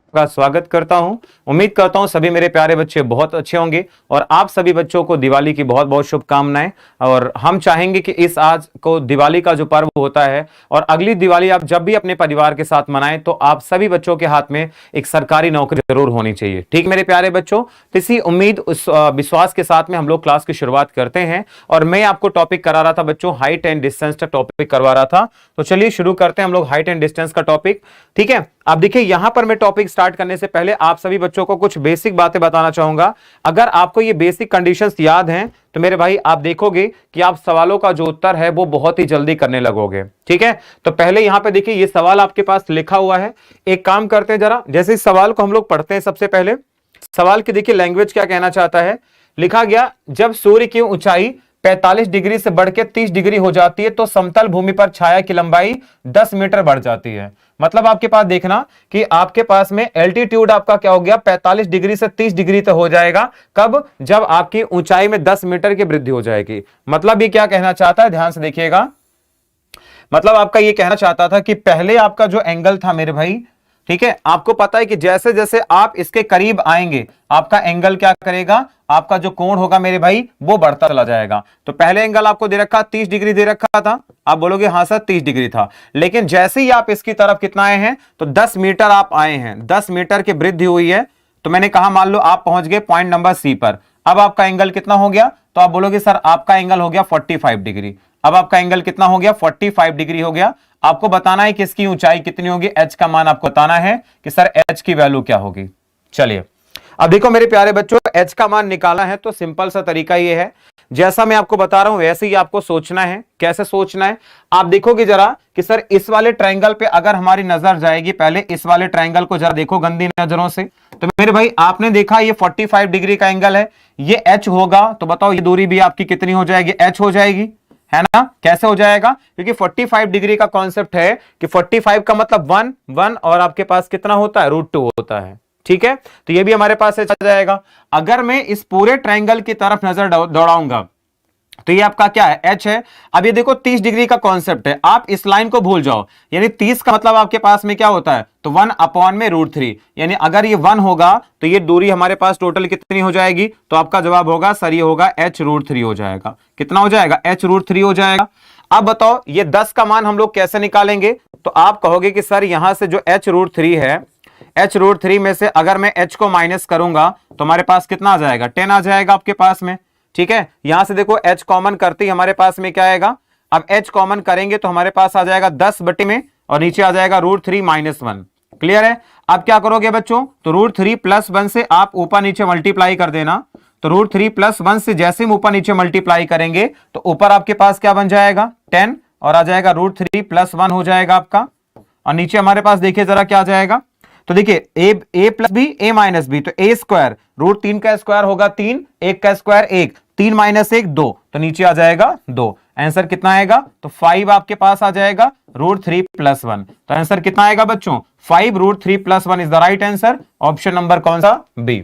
का स्वागत करता हूं। उम्मीद करता हूं सभी मेरे प्यारे बच्चे बहुत अच्छे होंगे और आप सभी बच्चों को दिवाली की बहुत बहुत शुभकामनाएं। और हम चाहेंगे कि इस आज को दिवाली का जो पर्व होता है और अगली दिवाली आप जब भी अपने परिवार के साथ मनाएं तो आप सभी बच्चों के हाथ में एक सरकारी नौकरी जरूर होनी चाहिए। ठीक मेरे प्यारे बच्चों, इसी उम्मीद उस विश्वास के साथ में हम लोग क्लास की शुरुआत करते हैं। और मैं आपको टॉपिक करा रहा था बच्चों, हाइट एंड डिस्टेंस का टॉपिक करवा रहा था। तो चलिए शुरू करते हैं हम लोग हाइट एंड डिस्टेंस का टॉपिक। ठीक है, आप देखिए यहां पर मैं टॉपिक स्टार्ट करने से पहले आप सभी बच्चों को कुछ बेसिक बातें बताना चाहूंगा। अगर आपको ये बेसिक कंडीशंस याद हैं तो मेरे भाई आप देखोगे कि आप सवालों का जो उत्तर है वो बहुत ही जल्दी करने लगोगे। ठीक है, तो पहले यहां पे देखिए ये सवाल आपके पास लिखा हुआ है। एक काम करते हैं, जरा जैसे इस सवाल को हम लोग पढ़ते हैं, सबसे पहले सवाल की देखिए लैंग्वेज क्या कहना चाहता है। लिखा गया, जब सूर्य की ऊंचाई 45 डिग्री से बढ़ के 30 डिग्री हो जाती है तो समतल भूमि पर छाया की लंबाई 10 मीटर बढ़ जाती है। मतलब आपके पास देखना कि आपके पास में एल्टीट्यूड आपका क्या हो गया, 45 डिग्री से 30 डिग्री तक हो जाएगा। कब? जब आपकी ऊंचाई में 10 मीटर की वृद्धि हो जाएगी। मतलब ये क्या कहना चाहता है, ध्यान से देखिएगा। मतलब आपका ये कहना चाहता था कि पहले आपका जो एंगल था मेरे भाई, ठीक है, आपको पता है कि जैसे जैसे आप इसके करीब आएंगे आपका एंगल क्या करेगा, आपका जो कोण होगा मेरे भाई वो बढ़ता चला जाएगा। तो पहले एंगल आपको दे रखा 30 डिग्री दे रखा था, आप बोलोगे हाँ सर 30 डिग्री था, लेकिन जैसे ही आप इसकी तरफ कितना आए हैं तो 10 मीटर आप आए हैं, 10 मीटर की वृद्धि हुई है। तो मैंने कहा मान लो आप पहुंच गए पॉइंट नंबर सी पर, अब आपका एंगल कितना हो गया, तो आप बोलोगे सर आपका एंगल हो गया 45 डिग्री। अब आपका एंगल कितना हो गया, 45 डिग्री हो गया। आपको बताना है कि इसकी ऊंचाई कितनी होगी, एच का मान आपको बताना है कि सर एच की वैल्यू क्या होगी। चलिए अब देखो मेरे प्यारे बच्चों, एच का मान निकालना है तो सिंपल सा तरीका ये है, जैसा मैं आपको बता रहा हूं वैसे ही आपको सोचना है। कैसे सोचना है, आप देखोगे जरा कि सर इस वाले ट्रायंगल पे अगर हमारी नजर जाएगी, पहले इस वाले ट्रायंगल को जरा देखो गंदी नजरों से। तो मेरे भाई आपने देखा ये 45 डिग्री का एंगल है, ये एच होगा, तो बताओ ये दूरी भी आपकी कितनी हो जाएगी, एच हो जाएगी, है ना। कैसे हो जाएगा, क्योंकि 45 डिग्री का कॉन्सेप्ट है कि 45 का मतलब 1 और आपके पास कितना होता है, √2 होता है। ठीक है, तो ये भी हमारे पास आ जाएगा। अगर मैं इस पूरे ट्रायंगल की तरफ नजर दौड़ाऊंगा तो ये आपका क्या है, एच है। अब ये देखो 30 डिग्री का कॉन्सेप्ट है, आप इस लाइन को भूल जाओ, यानी 30 का मतलब आपके पास में क्या होता है, तो 1/√3, यानी अगर ये 1 होगा तो ये दूरी हमारे पास टोटल कितनी हो जाएगी, तो आपका जवाब होगा सर ये होगा h√3 हो जाएगा। कितना हो जाएगा, h√3 हो जाएगा। अब बताओ ये 10 का मान हम लोग कैसे निकालेंगे, तो आप कहोगे कि सर यहां से जो h√3 है, h√3 में से अगर मैं h को माइनस करूंगा तो हमारे पास कितना आ जाएगा, 10 आ जाएगा आपके पास में। ठीक है, यहां से देखो h कॉमन करते ही हमारे पास में क्या आएगा, अब h कॉमन करेंगे तो हमारे पास आ जाएगा 10 बटे में और नीचे आ जाएगा √3 - 1। क्लियर है। अब क्या करोगे बच्चों, तो √3 + 1 से आप ऊपर नीचे मल्टीप्लाई कर देना। तो √3 + 1 से जैसे हम ऊपर नीचे मल्टीप्लाई करेंगे तो ऊपर आपके पास क्या बन जाएगा, 10 और आ जाएगा √3 + 1 हो जाएगा आपका, और नीचे हमारे पास देखिए जरा क्या आ जाएगा, तो देखिए a + b a - b, तो a स्क्वायर, √3 का स्क्वायर होगा 3, 1 का स्क्वायर 1, 3 - 1 2, तो नीचे आ जाएगा 2। आंसर कितना आएगा, तो 5 आपके पास आ जाएगा, √3 + 1। तो आंसर कितना आएगा बच्चों, 5 √3 + 1 is the right answer. Option number कौन सा, बी।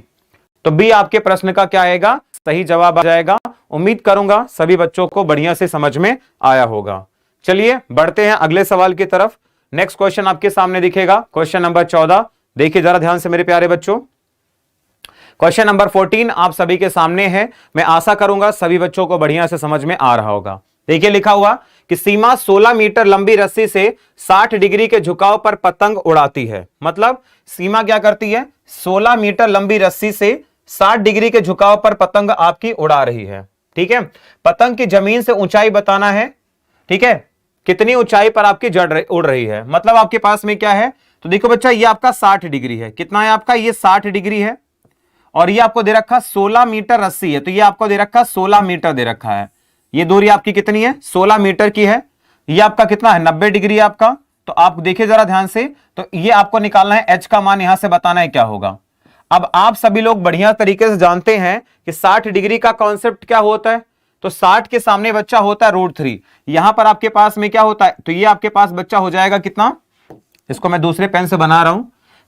तो बी आपके प्रश्न का क्या आएगा, सही जवाब आ जाएगा। उम्मीद करूंगा सभी बच्चों को बढ़िया से समझ में आया होगा। चलिए बढ़ते हैं अगले सवाल की तरफ। नेक्स्ट क्वेश्चन आपके सामने दिखेगा, क्वेश्चन नंबर 14। देखिए जरा ध्यान से मेरे प्यारे बच्चों, क्वेश्चन नंबर 14 आप सभी के सामने है। मैं आशा करूंगा सभी बच्चों को बढ़िया से समझ में आ रहा होगा। देखिए लिखा हुआ कि सीमा 16 मीटर लंबी रस्सी से 60 डिग्री के झुकाव पर पतंग उड़ाती है। मतलब सीमा क्या करती है, 16 मीटर लंबी रस्सी से 60 डिग्री के झुकाव पर पतंग आपकी उड़ा रही है। ठीक है, पतंग की जमीन से ऊंचाई बताना है। ठीक है, कितनी ऊंचाई पर आपकी उड़ रही है। मतलब आपके पास में क्या है, तो देखो बच्चा ये आपका 60 डिग्री है। कितना है आपका, ये 60 डिग्री है, और ये आपको दे रखा 16 मीटर रस्सी है, तो ये आपको दे रखा 16 मीटर दे रखा है। ये दूरी आपकी कितनी है, 16 मीटर की है। ये आपका कितना है, 90 डिग्री आपका। तो आप देखिए जरा ध्यान से, तो ये आपको निकालना है, एच का मान यहां से बताना है क्या होगा। अब आप सभी लोग बढ़िया तरीके से जानते हैं कि 60 डिग्री का कॉन्सेप्ट क्या होता है, तो 60 के सामने बच्चा होता है √3। यहां पर आपके पास में क्या होता है, तो ये आपके पास बच्चा हो जाएगा कितना, इसको मैं दूसरे पेन से बना रहा हूं,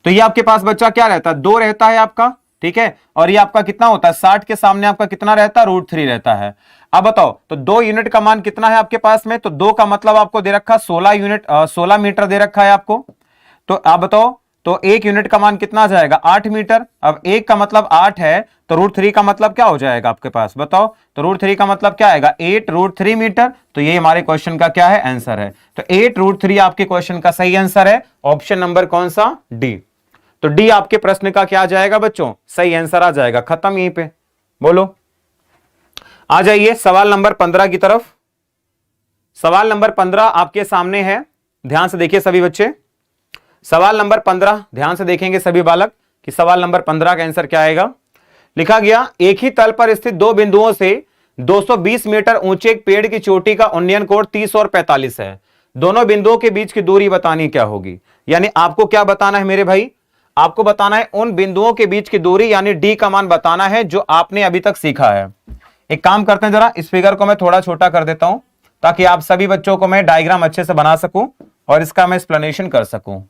तो ये आपके पास बच्चा क्या रहता है, 2 रहता है आपका। ठीक है, और ये आपका कितना होता है, 60 के सामने आपका कितना रहता है, √3 रहता है। अब बताओ, तो 2 यूनिट का मान कितना है आपके पास में, तो 2 का मतलब आपको दे रखा 16 मीटर दे रखा है आपको। तो आप बताओ, तो 1 यूनिट का मान कितना आ जाएगा 8 मीटर। अब 1 का मतलब 8 है तो √3 का मतलब क्या हो जाएगा आपके पास बताओ। तो √3 का मतलब क्या आएगा 8 √3 मीटर। तो ये हमारे क्वेश्चन का क्या है आंसर है। तो 8 √3 आपके क्वेश्चन का सही आंसर है। ऑप्शन नंबर कौन सा डी। तो डी आपके प्रश्न का क्या आ जाएगा बच्चों सही आंसर आ जाएगा। खत्म यहीं पे। बोलो आ जाइए सवाल नंबर 15 की तरफ। सवाल नंबर 15 आपके सामने है, ध्यान से देखिए सभी बच्चे। सवाल नंबर 15 ध्यान से देखेंगे सभी बालक कि सवाल नंबर 15 का आंसर क्या आएगा। लिखा गया एक ही तल पर स्थित दो बिंदुओं से 220 मीटर ऊंचे एक पेड़ की चोटी का उन्नयन कोण 30 और 45 है। दोनों बिंदुओं के बीच की दूरी बतानी क्या होगी। यानी आपको क्या बताना है मेरे भाई, आपको बताना है उन बिंदुओं के बीच की दूरी यानी डी का मान बताना है जो आपने अभी तक सीखा है। एक काम करते हैं, जरा इस फिगर को मैं थोड़ा छोटा कर देता हूं ताकि आप सभी बच्चों को मैं डायग्राम अच्छे से बना सकूं और इसका मैं एक्सप्लेनेशन कर सकूं।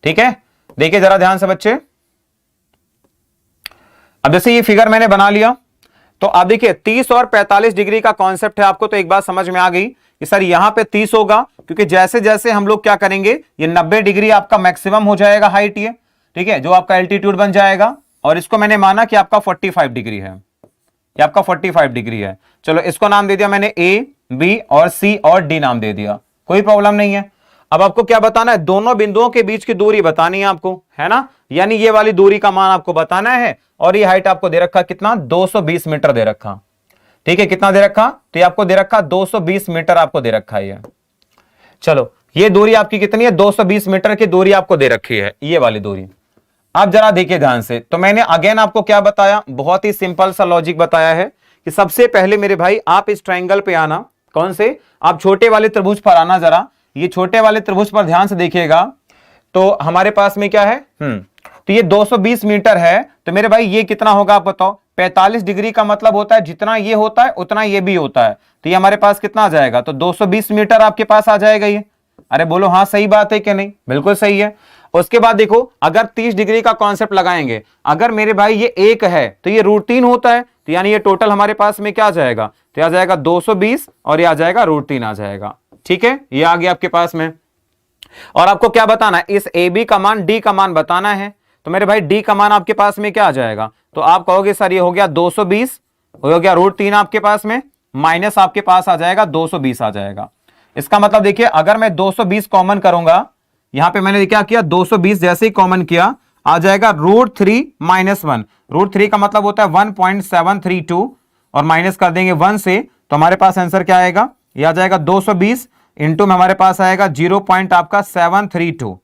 ठीक है, देखिए जरा ध्यान से बच्चे। अब जैसे ये फिगर मैंने बना लिया तो आप देखिए 30 और 45 डिग्री का कॉन्सेप्ट है आपको तो एक बात समझ में आ गई कि सर यहां पे 30 होगा क्योंकि जैसे जैसे हम लोग क्या करेंगे ये 90 डिग्री आपका मैक्सिमम हो जाएगा हाइट ये, ठीक है, जो आपका एल्टीट्यूड बन जाएगा। और इसको मैंने माना कि आपका 45 डिग्री है, ये आपका 45 डिग्री है। चलो इसको नाम दे दिया मैंने ए बी और सी और डी नाम दे दिया, कोई प्रॉब्लम नहीं है। अब आपको क्या बताना है, दोनों बिंदुओं के बीच की दूरी बतानी है आपको, है ना। यानी ये वाली दूरी का मान आपको बताना है और ये हाइट आपको दे रखा कितना 220 मीटर दे रखा। ठीक है, कितना दे रखा, तो ये आपको दे रखा 220 मीटर आपको दे रखा है। चलो ये दूरी आपकी कितनी है 220 मीटर की दूरी आपको दे रखी है, ये वाली दूरी। आप जरा देखिए ध्यान से, तो मैंने अगेन आपको क्या बताया, बहुत ही सिंपल सा लॉजिक बताया है कि सबसे पहले मेरे भाई आप इस ट्रायंगल पे आना, कौन से, आप छोटे वाले त्रिभुज पर आना। जरा ये छोटे वाले त्रिभुज पर ध्यान से देखिएगा तो हमारे पास में क्या है, तो ये 220 मीटर है। तो मेरे भाई ये कितना होगा आप बताओ, 45 डिग्री का मतलब होता है जितना ये होता है उतना ये भी होता है। तो ये हमारे पास कितना आ जाएगा, तो 220 मीटर आपके पास आ जाएगा ये। अरे बोलो हाँ सही बात है कि नहीं, बिल्कुल सही है। उसके बाद देखो अगर 30 डिग्री का कॉन्सेप्ट लगाएंगे, अगर मेरे भाई ये एक है तो ये √3 होता है, तो यानी ये टोटल हमारे पास में क्या आ जाएगा, तो आ जाएगा 220 और ये आ जाएगा √3 आ जाएगा। ठीक है, ये आ गया आपके पास में। और आपको क्या बताना है, इस ए बी का मान डी का मान बताना है। तो मेरे भाई डी का मान आपके पास में क्या आ जाएगा, तो आप कहोगे सर ये हो गया 220, हो गया √3 आपके पास में, माइनस आपके पास आ जाएगा 220 आ जाएगा। इसका मतलब देखिए अगर मैं 220 कॉमन करूंगा, यहां पे मैंने क्या किया 220 जैसे ही कॉमन किया आ जाएगा √3 - 1। √3 का मतलब होता है 1.732 और माइनस कर देंगे 1 से, तो हमारे पास आंसर क्या आएगा, यह आ जाएगा 220 इंटू में हमारे पास आएगा 0.732।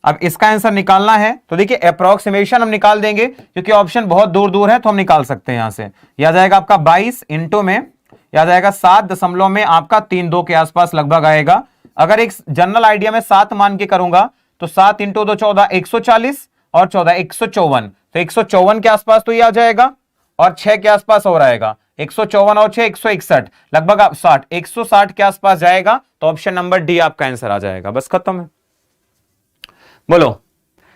अब इसका आंसर निकालना है तो देखिए अप्रोक्सीमेशन हम निकाल देंगे क्योंकि ऑप्शन बहुत दूर दूर है तो हम निकाल सकते हैं यहां से। यह आ जाएगा आपका 22 इंटू में यह आ जाएगा 7 दशमलव में आपका 32 के आसपास लगभग आएगा। अगर एक जनरल आइडिया में 7 मान के करूंगा तो 7 इंटू 2 14 140 और 14 154, तो 154 के आसपास तो ये आ जाएगा और 6 के आसपास और आएगा, 154 और 6 161, लगभग आप 60 160 के आसपास जाएगा। तो ऑप्शन नंबर डी आपका आंसर आ जाएगा। बस खत्म है। बोलो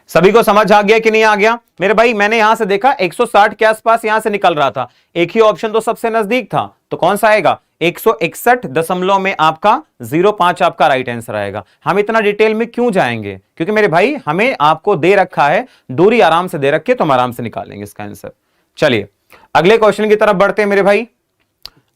सभी को समझ आ गया कि नहीं आ गया मेरे भाई। मैंने यहां से देखा 160 के आसपास यहां से निकल रहा था, एक ही ऑप्शन तो सबसे नजदीक था, तो कौन सा आएगा 161 दशमलव में आपका 05 आपका राइट आंसर आएगा। हम इतना डिटेल में क्यों जाएंगे, क्योंकि मेरे भाई हमें आपको दे रखा है, दूरी आराम से दे रखी है, तो हम आराम से निकालेंगे इसका आंसर। चलिए अगले क्वेश्चन की तरफ बढ़ते हैं मेरे भाई।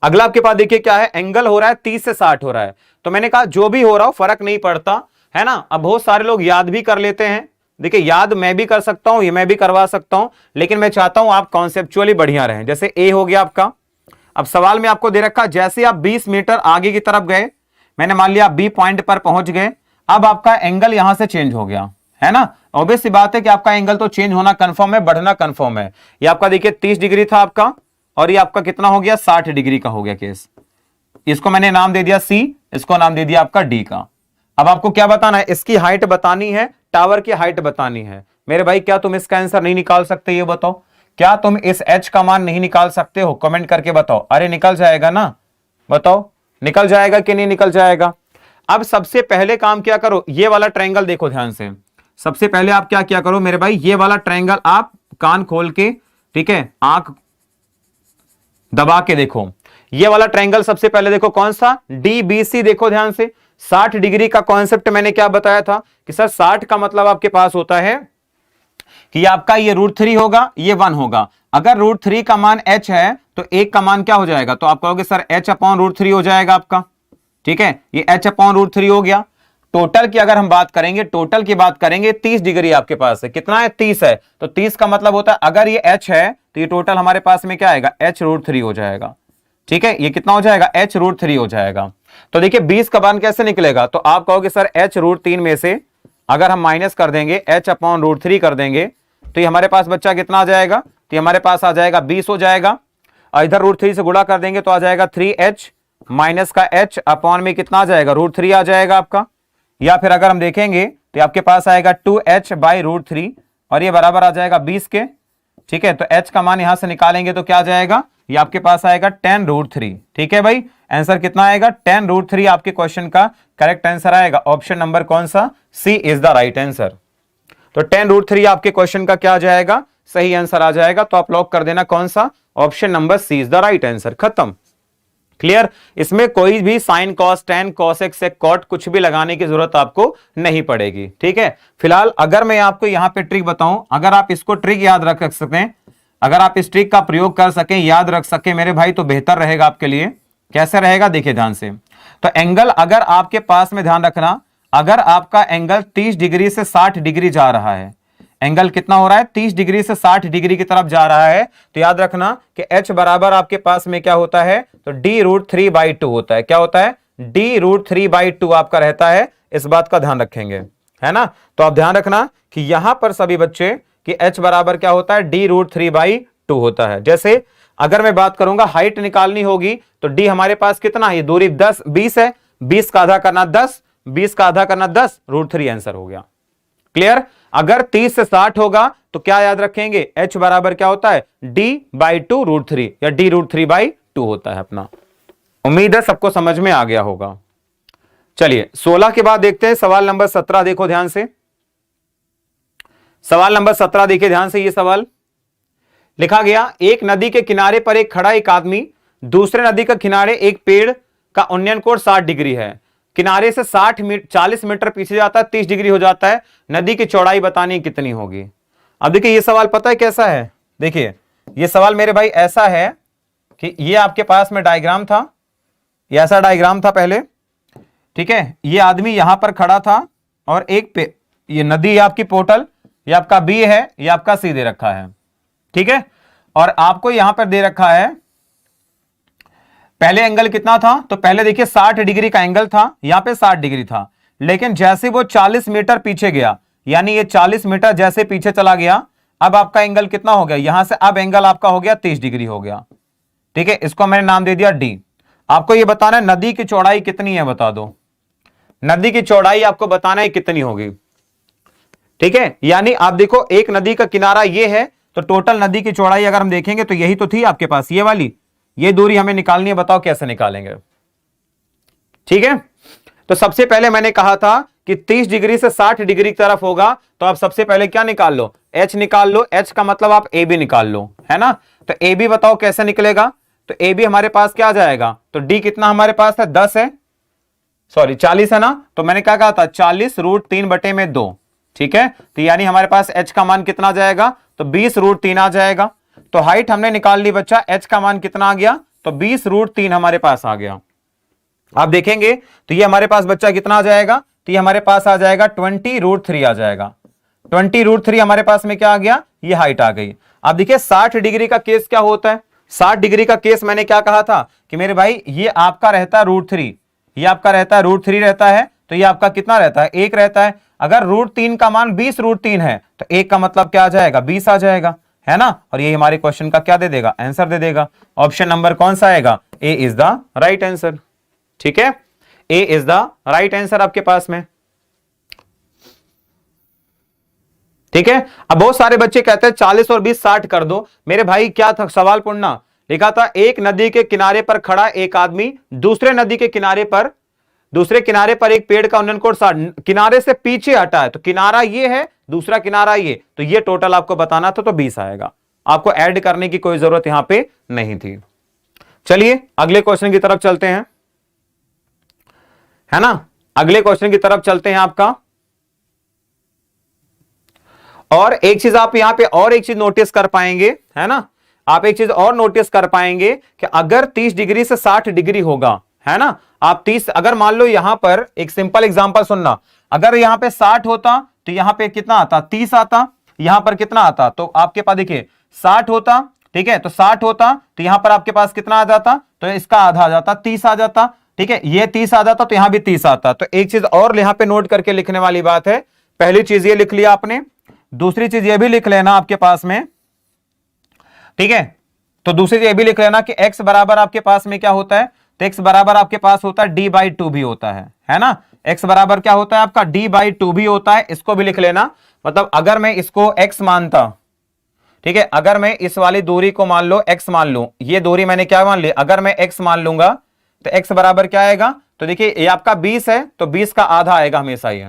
अगला आपके पास देखिए क्या है, एंगल हो रहा है 30 से 60 हो रहा है। तो मैंने कहा जो भी हो रहा हो फर्क नहीं पड़ता, है ना। अब बहुत सारे लोग याद भी कर लेते हैं, देखिए याद मैं भी कर सकता हूं, ये मैं भी करवा सकता हूं, लेकिन मैं चाहता हूं आप कॉन्सेप्चुअली बढ़िया रहें। जैसे ए हो गया आपका, अब सवाल में आपको दे रखा जैसे आप 20 मीटर आगे की तरफ गए, मैंने मान लिया बी पॉइंट पर पहुंच गए, अब आपका एंगल यहां से चेंज हो गया, है ना। ऑब्वियस सी बात है कि आपका एंगल तो चेंज होना कंफर्म है, बढ़ना कंफर्म है। ये आपका देखिए 30 डिग्री था आपका और ये आपका कितना हो गया 60 डिग्री का हो गया केस। इसको मैंने नाम दे दिया सी, इसको नाम दे दिया आपका डी का। अब आपको क्या बताना है, इसकी हाइट बतानी है, टावर की हाइट बतानी है। मेरे भाई क्या तुम इसका आंसर नहीं निकाल सकते, ये बताओ, क्या तुम इस एच का मान नहीं निकाल सकते हो, कमेंट करके बताओ। अरे निकल जाएगा ना, बताओ निकल जाएगा कि नहीं निकल जाएगा। अब सबसे पहले काम क्या करो, ये वाला ट्रायंगल देखो ध्यान से। सबसे पहले आप क्या क्या करो मेरे भाई, ये वाला ट्रायंगल आप कान खोल के, ठीक है, आंख दबा के देखो। ये वाला ट्रायंगल सबसे पहले देखो कौन सा, डीबीसी देखो ध्यान से। 60 डिग्री का कॉन्सेप्ट मैंने क्या बताया था कि सर 60 का मतलब आपके पास होता है कि आपका ये √3 होगा, ये 1 होगा। अगर √3 का मान h है तो 1 का मान क्या हो जाएगा, तो आप कहोगे सर h/√3 हो जाएगा आपका। ठीक है, ये h/√3 हो गया। टोटल की अगर हम बात करेंगे, टोटल की बात करेंगे, 30 डिग्री आपके पास है। कितना है, 30 है। तो 30 का मतलब होता है अगर ये h है तो ये टोटल हमारे पास में क्या आएगा, h√3 हो जाएगा। ठीक है, ये कितना हो जाएगा, h√3 हो जाएगा। तो देखिए 20 का मान कैसे निकलेगा, तो आप कहोगे सर h√3 में से अगर हम माइनस कर देंगे, h/√3 कर देंगे तो ये हमारे पास बच्चा कितना आ जाएगा, तो ये हमारे पास आ जाएगा 20 हो जाएगा। और इधर √3 से गुणा कर देंगे तो आ जाएगा 3h माइनस का h अपॉन में कितना आ जाएगा, √3 आ जाएगा आपका। या फिर अगर हम देखेंगे तो आपके पास आएगा 2h/√3 और ये बराबर आ जाएगा 20 के। ठीक है, तो h का मान यहां से निकालेंगे तो क्या आ जाएगा, ये आपके पास आएगा 10√3। ठीक है भाई, आंसर कितना आएगा, 10√3 आपके क्वेश्चन का करेक्ट आंसर आएगा। ऑप्शन नंबर कौन सा, सी इज द राइट आंसर। तो 10√3 आपके क्वेश्चन का क्या आ जाएगा, सही आंसर आ जाएगा। तो आप लॉक कर देना कौन सा, option number C is the right answer. खत्म, क्लियर। इसमें कोई भी sine cos tan cosec sec cot कुछ भी लगाने की जरूरत आपको नहीं पड़ेगी। ठीक है, फिलहाल अगर मैं आपको यहां पे ट्रिक बताऊं, अगर आप इसको ट्रिक याद रख सकते हैं, अगर आप इस ट्रिक का प्रयोग कर सकें, याद रख सके मेरे भाई, तो बेहतर रहेगा आपके लिए। कैसे रहेगा, देखिए ध्यान से। तो एंगल अगर आपके पास में, ध्यान रखना, अगर आपका एंगल 30 डिग्री से 60 डिग्री जा रहा है, एंगल कितना हो रहा है, 30 डिग्री से 60 डिग्री की तरफ जा रहा है, तो याद रखना कि h बराबर आपके पास में क्या होता है, तो d√3/2 होता है। क्या होता है, d√3/2 आपका रहता है। इस बात का ध्यान रखेंगे, है ना। तो आप ध्यान रखना कि यहां पर सभी बच्चे कि h बराबर क्या होता है, d√3/2 होता है। जैसे अगर मैं बात करूंगा हाइट निकालनी होगी तो d हमारे पास कितना है, दूरी 20 है, 20 का आधा करना 10, 20 का आधा करना 10, √3 आंसर हो गया। क्लियर। अगर 30 से 60 होगा तो क्या याद रखेंगे, h बराबर क्या होता है, d/2 √3 या d√3/2 होता है अपना। उम्मीद है सबको समझ में आ गया होगा। चलिए 16 के बाद देखते हैं सवाल नंबर 17। देखो ध्यान से, सवाल नंबर 17 देखिए ध्यान से। ये सवाल लिखा गया, एक नदी के किनारे पर एक खड़ा एक आदमी, दूसरे नदी के किनारे एक पेड़ का उन्नयन कोण 60 डिग्री है। किनारे से 40 मीटर पीछे जाता है, 30 डिग्री हो जाता है। नदी की चौड़ाई बतानी कितनी होगी। अब देखिए ये सवाल पता है कैसा है, देखिए ये सवाल मेरे भाई ऐसा है कि ये आपके पास में डायग्राम था, ये ऐसा डायग्राम था पहले। ठीक है, ये आदमी यहां पर खड़ा था और एक पे ये नदी आपकी पोर्टल, ये आपका बी है, ये आपका सी दे रखा है। ठीक है, और आपको यहां पर दे रखा है पहले एंगल कितना था, तो पहले देखिए 60 डिग्री का एंगल था, यहां पे 60 डिग्री था। लेकिन जैसे वो 40 मीटर पीछे गया, यानी ये 40 मीटर जैसे पीछे चला गया, अब आपका एंगल कितना हो गया, यहां से अब एंगल आपका हो गया 30 डिग्री हो गया। ठीक है, इसको मैंने नाम दे दिया डी। आपको ये बताना है नदी की चौड़ाई कितनी है, बता दो। नदी की चौड़ाई आपको बताना है कितनी होगी। ठीक है, यानी आप देखो एक नदी का किनारा ये है, तो टोटल नदी की चौड़ाई अगर हम देखेंगे तो यही तो थी आपके पास, ये वाली, ये दूरी हमें निकालनी है। बताओ कैसे निकालेंगे। ठीक है, तो सबसे पहले मैंने कहा था कि 30 डिग्री से 60 डिग्री की तरफ होगा, तो आप सबसे पहले क्या निकाल लो, h निकाल लो। h का मतलब आप ab निकाल लो, है ना। तो ab बताओ कैसे निकलेगा, तो ab हमारे पास क्या आ जाएगा, तो d कितना हमारे पास है, 10 है, सॉरी 40 है ना। तो मैंने क्या कहा था, 40 √3/2। ठीक है, तो यानी हमारे पास h का मान कितना आ जाएगा, तो 20 √3 आ जाएगा। तो हाइट हमने निकाल ली बच्चा, h का मान कितना आ गया, तो 20 √3 हमारे पास आ गया। आप देखेंगे तो ये हमारे पास बच्चा कितना आ जाएगा, तो ये हमारे पास आ जाएगा 20 √3 आ जाएगा। 20 √3 हमारे पास में क्या आ गया, ये हाइट आ गई। अब देखिए 60 डिग्री का केस क्या होता है, 60 डिग्री का केस मैंने क्या कहा था कि मेरे भाई ये आपका रहता है √3, ये आपका रहता है √3 रहता है, तो ये आपका कितना रहता है, 1 रहता है। अगर √3 का मान 20 √3 है तो 1 का मतलब क्या आ जाएगा, 20 आ जाएगा, है ना। और ये हमारे क्वेश्चन का क्या दे देगा, आंसर दे देगा। ऑप्शन नंबर कौन सा आएगा, ए इज द राइट आंसर। ठीक है, ए इज द राइट आंसर आपके पास में। ठीक है, अब बहुत सारे बच्चे कहते हैं 40 और 20 60 कर दो। मेरे भाई क्या था सवाल पढ़ना, लिखा था एक नदी के किनारे पर खड़ा एक आदमी, दूसरे नदी के किनारे पर, दूसरे किनारे पर एक पेड़ का उन्नयन कोण 60, किनारे से पीछे हटा है, तो किनारा ये है, दूसरा किनारा ये, तो ये टोटल आपको बताना था, तो 20 आएगा। आपको ऐड करने की कोई जरूरत यहां पे नहीं थी। चलिए अगले क्वेश्चन की तरफ चलते हैं, है ना। अगले क्वेश्चन की तरफ चलते हैं आपका। और एक चीज आप यहां पे और एक चीज नोटिस कर पाएंगे, है ना, आप एक चीज और नोटिस कर पाएंगे कि अगर 30 डिग्री से 60 डिग्री होगा, है ना, आप 30, अगर मान लो यहां पर एक सिंपल एग्जांपल सुनना, अगर यहां पे 60 होता तो यहां पे कितना आता, 30 आता, यहां पर कितना आता, तो आपके पास देखिए 60 होता, ठीक है, तो 60 होता तो यहां पर आपके पास कितना आ जाता, तो इसका आधा आ जाता, 30 आ जाता, ठीक है, ये 30 आ जाता तो यहां भी 30 आता। तो एक चीज और यहां पे नोट करके लिखने वाली बात है, पहली चीज ये लिख लिया आपने, दूसरी चीज ये भी लिख लेना आपके पास में, ठीक है, तो दूसरी चीज ये भी लिख लेना कि x बराबर आपके पास में क्या होता है, तो x बराबर आपके पास होता है d/2 भी होता है ना, x बराबर क्या होता है आपका d/2 भी होता है, इसको भी लिख लेना। मतलब अगर मैं इसको x मानता, ठीक है, अगर मैं इस वाली दूरी को मान लो x मान लूं, ये दूरी मैंने क्या मान ली, अगर मैं x मान लूंगा तो x बराबर क्या आएगा, तो देखिए ये आपका 20 है तो 20 का आधा आएगा हमेशा ही,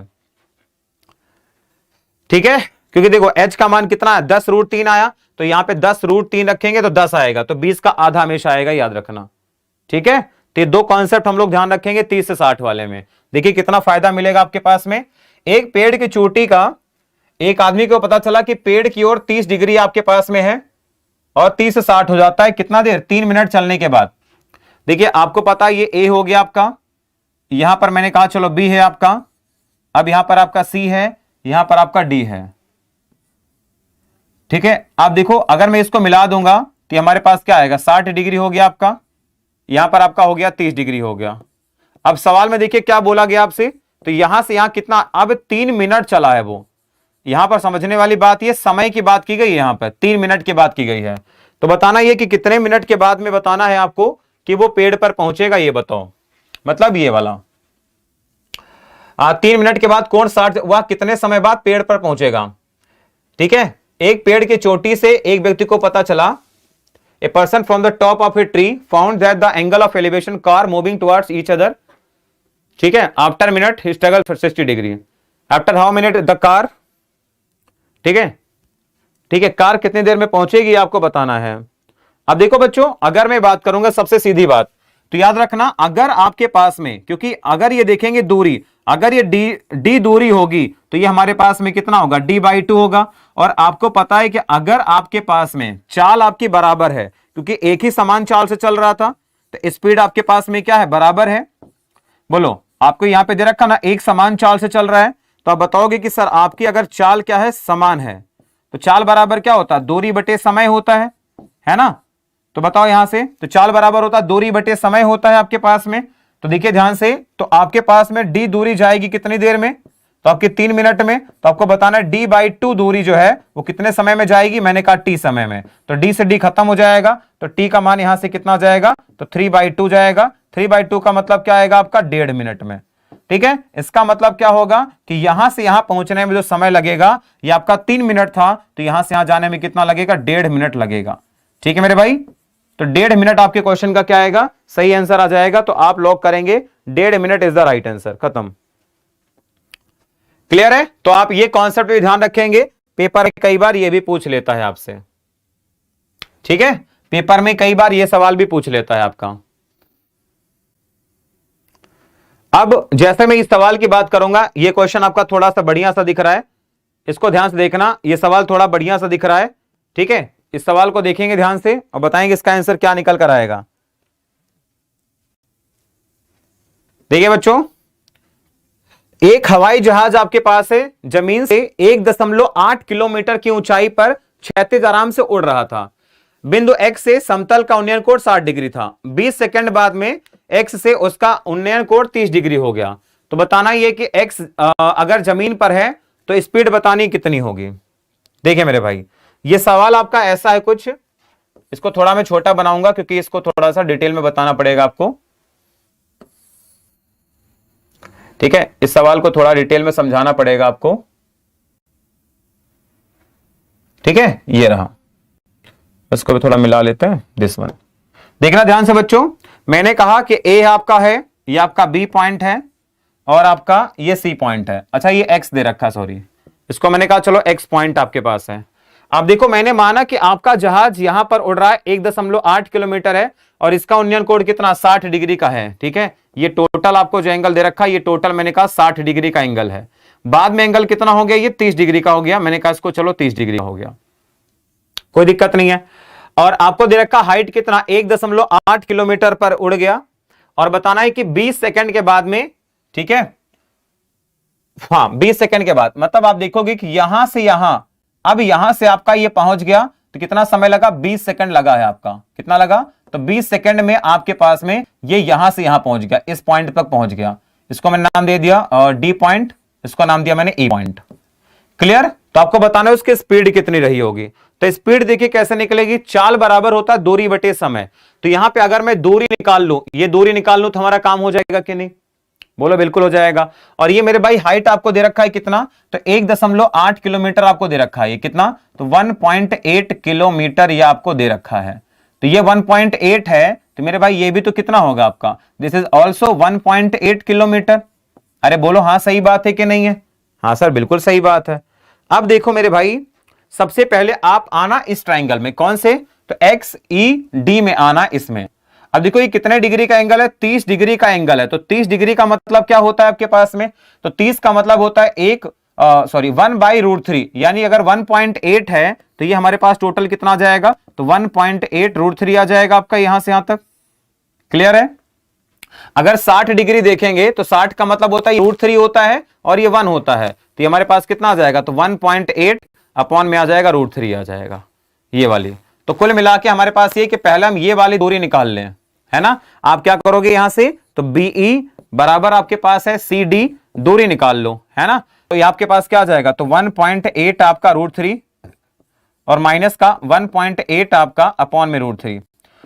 ठीक है, क्योंकि देखो h का मान कितना है 10√3 आया, तो यहां पे 10√3 रखेंगे तो 10 आएगा, तो 20 का आधा हमेशा आएगा, याद रखना, ठीक है। तो ये दो कॉन्सेप्ट हम लोग ध्यान रखेंगे 30 से 60 वाले में। देखिए कितना फायदा मिलेगा आपके पास में, एक पेड़ की चोटी का, एक आदमी को पता चला कि पेड़ की ओर 30 डिग्री आपके पास में है और 30 से 60 हो जाता है, कितना देर, 3 मिनट चलने के बाद। देखिए आपको पता है ये A हो गया आपका, यहां पर मैंने कहा चलो B है आपका, अब यहां पर आपका C है, यहां पर आपका D है, ठीक है। आप देखो अगर मैं इसको मिला दूंगा तो हमारे पास क्या आएगा, 60 डिग्री हो गया आपका, यहां पर आपका हो गया 30 डिग्री हो गया। अब सवाल में देखिए क्या बोला गया आपसे, तो यहां से यहां कितना, अब 3 मिनट चला है वो, यहां पर समझने वाली बात ये समय की बात की गई है, यहां पर 3 मिनट की बात की गई है, तो बताना ये कि कितने मिनट के बाद में बताना है आपको कि वो पेड़ पर पहुंचेगा, ये बताओ, मतलब ये वाला 3 मिनट के बाद कौन 60, वह कितने समय बाद पेड़ पर पहुंचेगा, ठीक है। एक पेड़ की चोटी से एक व्यक्ति को पता चला, a person from the top of a tree found that the angle of elevation car moving towards each other, ठीक है, after minute he struggle for 60 degree, after how minute the car, ठीक है, ठीक है, कार कितनी देर में पहुंचेगी आपको बताना है। अब देखो बच्चों, अगर मैं बात करूंगा सबसे सीधी बात, तो याद रखना अगर आपके पास में, क्योंकि अगर ये देखेंगे दूरी, अगर ये डी दूरी होगी तो ये हमारे पास में कितना होगा, d/2 होगा। और आपको पता है कि अगर आपके पास में चाल आपकी बराबर है, क्योंकि एक ही समान चाल से चल रहा था, तो स्पीड आपके पास में क्या है, बराबर है, बोलो, आपको यहां पे दे रखा ना एक समान चाल से चल रहा है, तो आप बताओगे कि सर आपकी अगर चाल क्या है, समान है, तो चाल बराबर क्या होता है, दूरी बटे समय होता है ना, तो बताओ यहां से, तो चाल बराबर होता है दूरी बटे समय होता है आपके पास में। तो देखिए ध्यान से, तो आपके पास में d दूरी जाएगी कितनी देर में, तो आपके 3 मिनट में, तो आपको बताना है d/2 दूरी जो है वो कितने समय में जाएगी, मैंने कहा t समय में, तो d से d खत्म हो जाएगा, तो t का मान यहां से कितना जाएगा, तो 3/2 जाएगा, 3/2 का मतलब क्या आएगा आपका 1.5 मिनट में, ठीक है। इसका मतलब क्या होगा कि यहां से यहां पहुंचने में जो समय लगेगा ये आपका 3 मिनट था, तो यहां से यहां जाने में कितना लगेगा, 1.5 मिनट लगेगा, ठीक है मेरे भाई। तो 1.5 मिनट आपके क्वेश्चन का क्या आएगा, सही आंसर आ जाएगा, तो आप लॉक करेंगे 1.5 minute is the right answer, खत्म, क्लियर है। तो आप ये कॉन्सेप्ट भी ध्यान रखेंगे, पेपर कई बार ये भी पूछ लेता है आपसे, ठीक है, पेपर में कई बार ये सवाल भी पूछ लेता है आपका। अब जैसे मैं इस सवाल की बात करूंगा, ये क्वेश्चन आपका थोड़ा सा बढ़िया सा दिख रहा है, इसको ध्यान से देखना, ये सवाल थोड़ा बढ़िया सा दिख रहा है, ठीक है, इस सवाल को देखेंगे ध्यान से और बताएंगे इसका आंसर क्या निकल कर आएगा। देखिए बच्चों, एक हवाई जहाज आपके पास है, जमीन से 1.8 किलोमीटर की ऊंचाई पर क्षैतिज आराम से उड़ रहा था। बिंदु x से समतल का उन्नयन कोण 60 डिग्री था। 20 सेकंड बाद में x से उसका उन्नयन कोण 30 डिग्री हो गया। तो बताना यह कि x अगर जमीन पर है तो स्पीड बतानी कितनी होगी। देखिए मेरे भाई, ये सवाल आपका ऐसा है कुछ, इसको थोड़ा मैं छोटा बनाऊंगा क्योंकि इसको थोड़ा सा डिटेल में बताना पड़ेगा आपको, ठीक है, इस सवाल को थोड़ा डिटेल में समझाना पड़ेगा आपको, ठीक है, ये रहा, इसको भी थोड़ा मिला लेते हैं, दिस वन। देखना ध्यान से बच्चों, मैंने कहा कि ए आपका है, ये आपका बी पॉइंट है और आपका ये सी पॉइंट है। अच्छा ये एक्स दे रखा, सॉरी, इसको मैंने कहा चलो एक्स पॉइंट आपके पास है। अब देखो मैंने माना कि आपका जहाज यहां पर उड़ रहा है, 1.8 किलोमीटर है और इसका उन्नयन कोण कितना 60 डिग्री का है, ठीक है, ये टोटल आपको जो एंगल दे रखा है, ये टोटल मैंने कहा 60 डिग्री का एंगल है। बाद में एंगल कितना हो गया, ये 30 डिग्री का हो गया। मैंने कहा इसको चलो 30 डिग्री हो गया, कोई दिक्कत नहीं है। और आपको दे रखा हाइट कितना, 1.8 किलोमीटर पर उड़ गया, और बताना है कि 20 सेकंड के बाद में, ठीक है, हाँ 20 सेकंड के बाद, मतलब आप देखोगे कि यहां से यहां, अब यहां से आपका ये पहुंच गया तो कितना समय लगा, 20 सेकंड लगा है आपका, कितना लगा, तो 20 सेकंड में आपके पास में ये यहां से यहां पहुंच गया, इस पॉइंट तक पहुंच गया। इसको मैंने नाम दे दिया डी पॉइंट, इसको नाम दिया मैंने ई पॉइंट। क्लियर? तो आपको बताना है उसकी स्पीड कितनी रही होगी। तो स्पीड देखिए कैसे निकलेगी, चाल बराबर होता है दूरी बटे समय। तो यहां पे अगर मैं दूरी निकाल लूं, ये दूरी निकाल लूं तो हमारा काम हो जाएगा कि नहीं, बोलो बिल्कुल हो जाएगा। और ये मेरे भाई हाइट आपको दे रखा है कितना, तो 1.8 किलोमीटर आपको दे रखा है, ये कितना, तो 1.8 किलोमीटर ये आपको दे रखा है। तो ये 1.8 है, तो मेरे भाई ये भी तो कितना होगा आपका, दिस इज ऑल्सो 1.8 किलोमीटर। अरे बोलो हाँ सही बात है कि नहीं है, हाँ सर बिल्कुल सही बात है। अब देखो मेरे भाई, सबसे पहले आप आना इस ट्राइंगल में, कौन से, तो एक्स ई डी में आना इसमें। अब देखो ये कितने डिग्री का एंगल है, 30 डिग्री का एंगल है। तो 30 डिग्री का मतलब क्या होता है आपके पास में, तो 30 का मतलब होता है 1/√3, यानी अगर 1.8 है तो ये हमारे पास टोटल कितना आ जाएगा, तो 1.8√3 आ जाएगा आपका यहां से यहां तक। क्लियर है? अगर 60 डिग्री देखेंगे तो 60 का मतलब होता है √3 होता है और ये 1 होता है, तो ये हमारे पास कितना आ जाएगा, तो 1.8 अपॉन में आ जाएगा √3 आ जाएगा ये वाली। तो कुल मिला के हमारे पास ये कि पहले हम ये वाली दूरी निकाल लें, है ना। आप क्या करोगे यहां से, तो बीई बराबर आपके पास है सी डी, दूरी निकाल लो, है ना। तो ये आपके पास क्या आ जाएगा, तो 1.8 आपका √3 और माइनस का 1.8 आपका अपॉन में √3।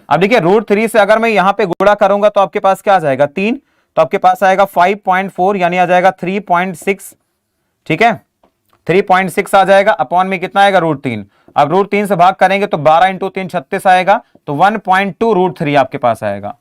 अब देखिए √3 से अगर मैं यहां पे गुणा करूंगा तो आपके पास क्या आ जाएगा, 3, तो आपके पास आएगा 5.4, यानी आ जाएगा 3.6, ठीक है, 3.6 आ जाएगा, अपॉन में कितना आएगा, √3। अब √3 से भाग करेंगे तो 12 × 3 36 आएगा, तो 1.2√3 आपके पास आएगा,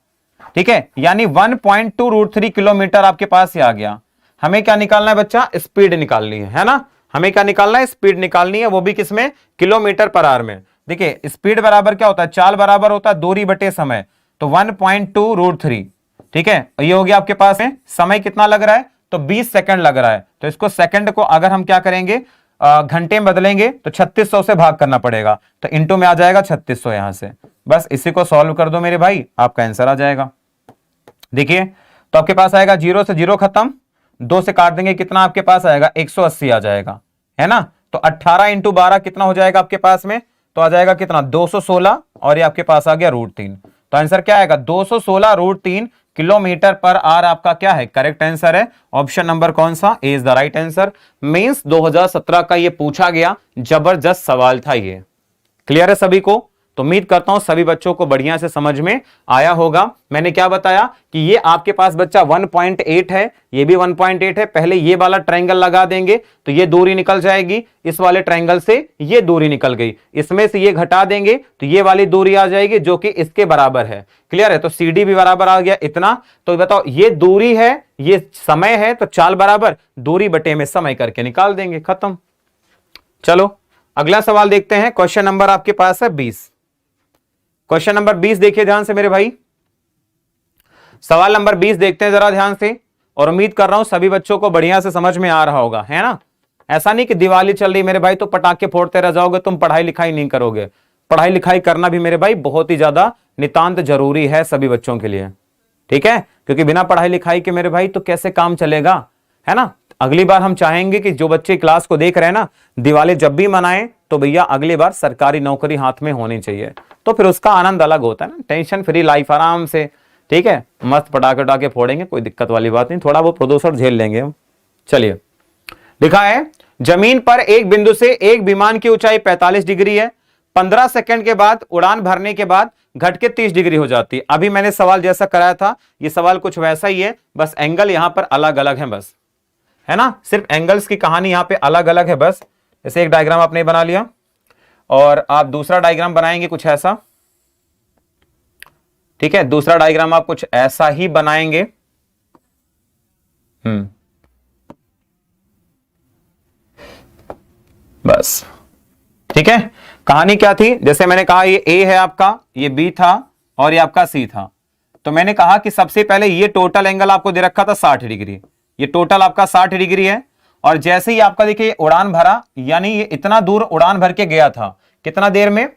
ठीक है, यानी 1.2√3 किलोमीटर आपके पास ही आ गया। हमें क्या निकालना है बच्चा, स्पीड निकालनी है ना, हमें क्या निकालना है, स्पीड निकालनी है, वो भी किसमें, किलोमीटर पर आवर में। देखिए स्पीड बराबर क्या होता है, चाल बराबर होता है दूरी बटे समय, तो 1.2√3, ठीक है, ये हो गया आपके पास में। समय कितना लग रहा है, तो 20 सेकंड लग रहा है, तो इसको सेकंड को अगर हम क्या करेंगे, घंटे में बदलेंगे तो 3600 से भाग करना पड़ेगा, तो इंटू में आ जाएगा 3600 यहां से। बस इसी को सॉल्व कर दो मेरे भाई, आपका आंसर आ जाएगा। देखिए तो आपके पास आएगा 0 से 0 खत्म, 2 से काट देंगे कितना आपके पास आएगा, 180 आ जाएगा, है ना। तो 18 × 12 कितना हो जाएगा आपके पास में, तो आ जाएगा कितना, 216, और ये आपके पास आ गया √3। तो आंसर क्या आएगा, 216√3 किलोमीटर पर आवर आपका क्या है, करेक्ट आंसर है। ऑप्शन नंबर कौन सा, A is the right answer. Means 2017 का ये पूछा गया जबरदस्त सवाल था ये। क्लियर है सभी को? तो उम्मीद करता हूं सभी बच्चों को बढ़िया से समझ में आया होगा। मैंने क्या बताया कि ये आपके पास बच्चा 1.8 है, ये भी 1.8 है। पहले ये वाला ट्रायंगल लगा देंगे तो ये दूरी निकल जाएगी, इस वाले ट्रायंगल से ये दूरी निकल गई, इसमें से ये घटा देंगे तो ये वाली दूरी आ जाएगी जो कि इसके बराबर है। क्लियर है? तो CD भी बराबर आ गया इतना। तो बताओ ये दूरी है, ये समय है, तो चाल बराबर दूरी बटे में समय करके निकाल देंगे, खत्म। चलो अगला सवाल देखते हैं। क्वेश्चन नंबर आपके पास है 20। क्वेश्चन नंबर 20 देखिए ध्यान से मेरे भाई, सवाल नंबर 20 देखते हैं जरा ध्यान से, और उम्मीद कर रहा हूं सभी बच्चों को बढ़िया से समझ में आ रहा होगा, है ना। ऐसा नहीं कि दिवाली चल रही मेरे भाई तो पटाखे फोड़ते रह जाओगे, तुम पढ़ाई लिखाई नहीं करोगे। पढ़ाई लिखाई करना भी मेरे भाई बहुत ही ज्यादा नितांत जरूरी है सभी बच्चों के लिए, ठीक है, क्योंकि बिना पढ़ाई लिखाई के मेरे भाई तो कैसे काम चलेगा, है ना। अगली बार हम चाहेंगे कि जो बच्चे क्लास को देख रहे हैं ना, दिवाली जब भी मनाएं तो भैया अगली बार सरकारी नौकरी हाथ में होनी चाहिए, तो फिर उसका आनंद अलग होता है ना, टेंशन फ्री लाइफ आराम से, ठीक है, मस्त पटाखे उटाखे फोड़ेंगे, कोई दिक्कत वाली बात नहीं, थोड़ा बहुत प्रदूषण झेल लेंगे हम। चलिए लिखा है, जमीन पर एक बिंदु से एक विमान की ऊंचाई 45 डिग्री है, 15 सेकंड के बाद उड़ान भरने के बाद घट के 30 डिग्री हो जाती है। अभी मैंने सवाल जैसा कराया था ये सवाल कुछ वैसा ही है, बस एंगल यहां पर अलग अलग है, बस, है ना, सिर्फ एंगल्स की कहानी यहां पे अलग अलग है बस। जैसे एक डायग्राम आपने बना लिया और आप दूसरा डायग्राम बनाएंगे कुछ ऐसा, ठीक है, दूसरा डायग्राम आप कुछ ऐसा ही बनाएंगे। बस ठीक है। कहानी क्या थी, जैसे मैंने कहा ये A है आपका, ये B था और ये आपका C था। तो मैंने कहा कि सबसे पहले ये टोटल एंगल आपको दे रखा था 60 डिग्री, ये टोटल आपका 60 डिग्री है, और जैसे ही आपका देखिए उड़ान भरा, यानी ये इतना दूर उड़ान भर के गया था, कितना देर में?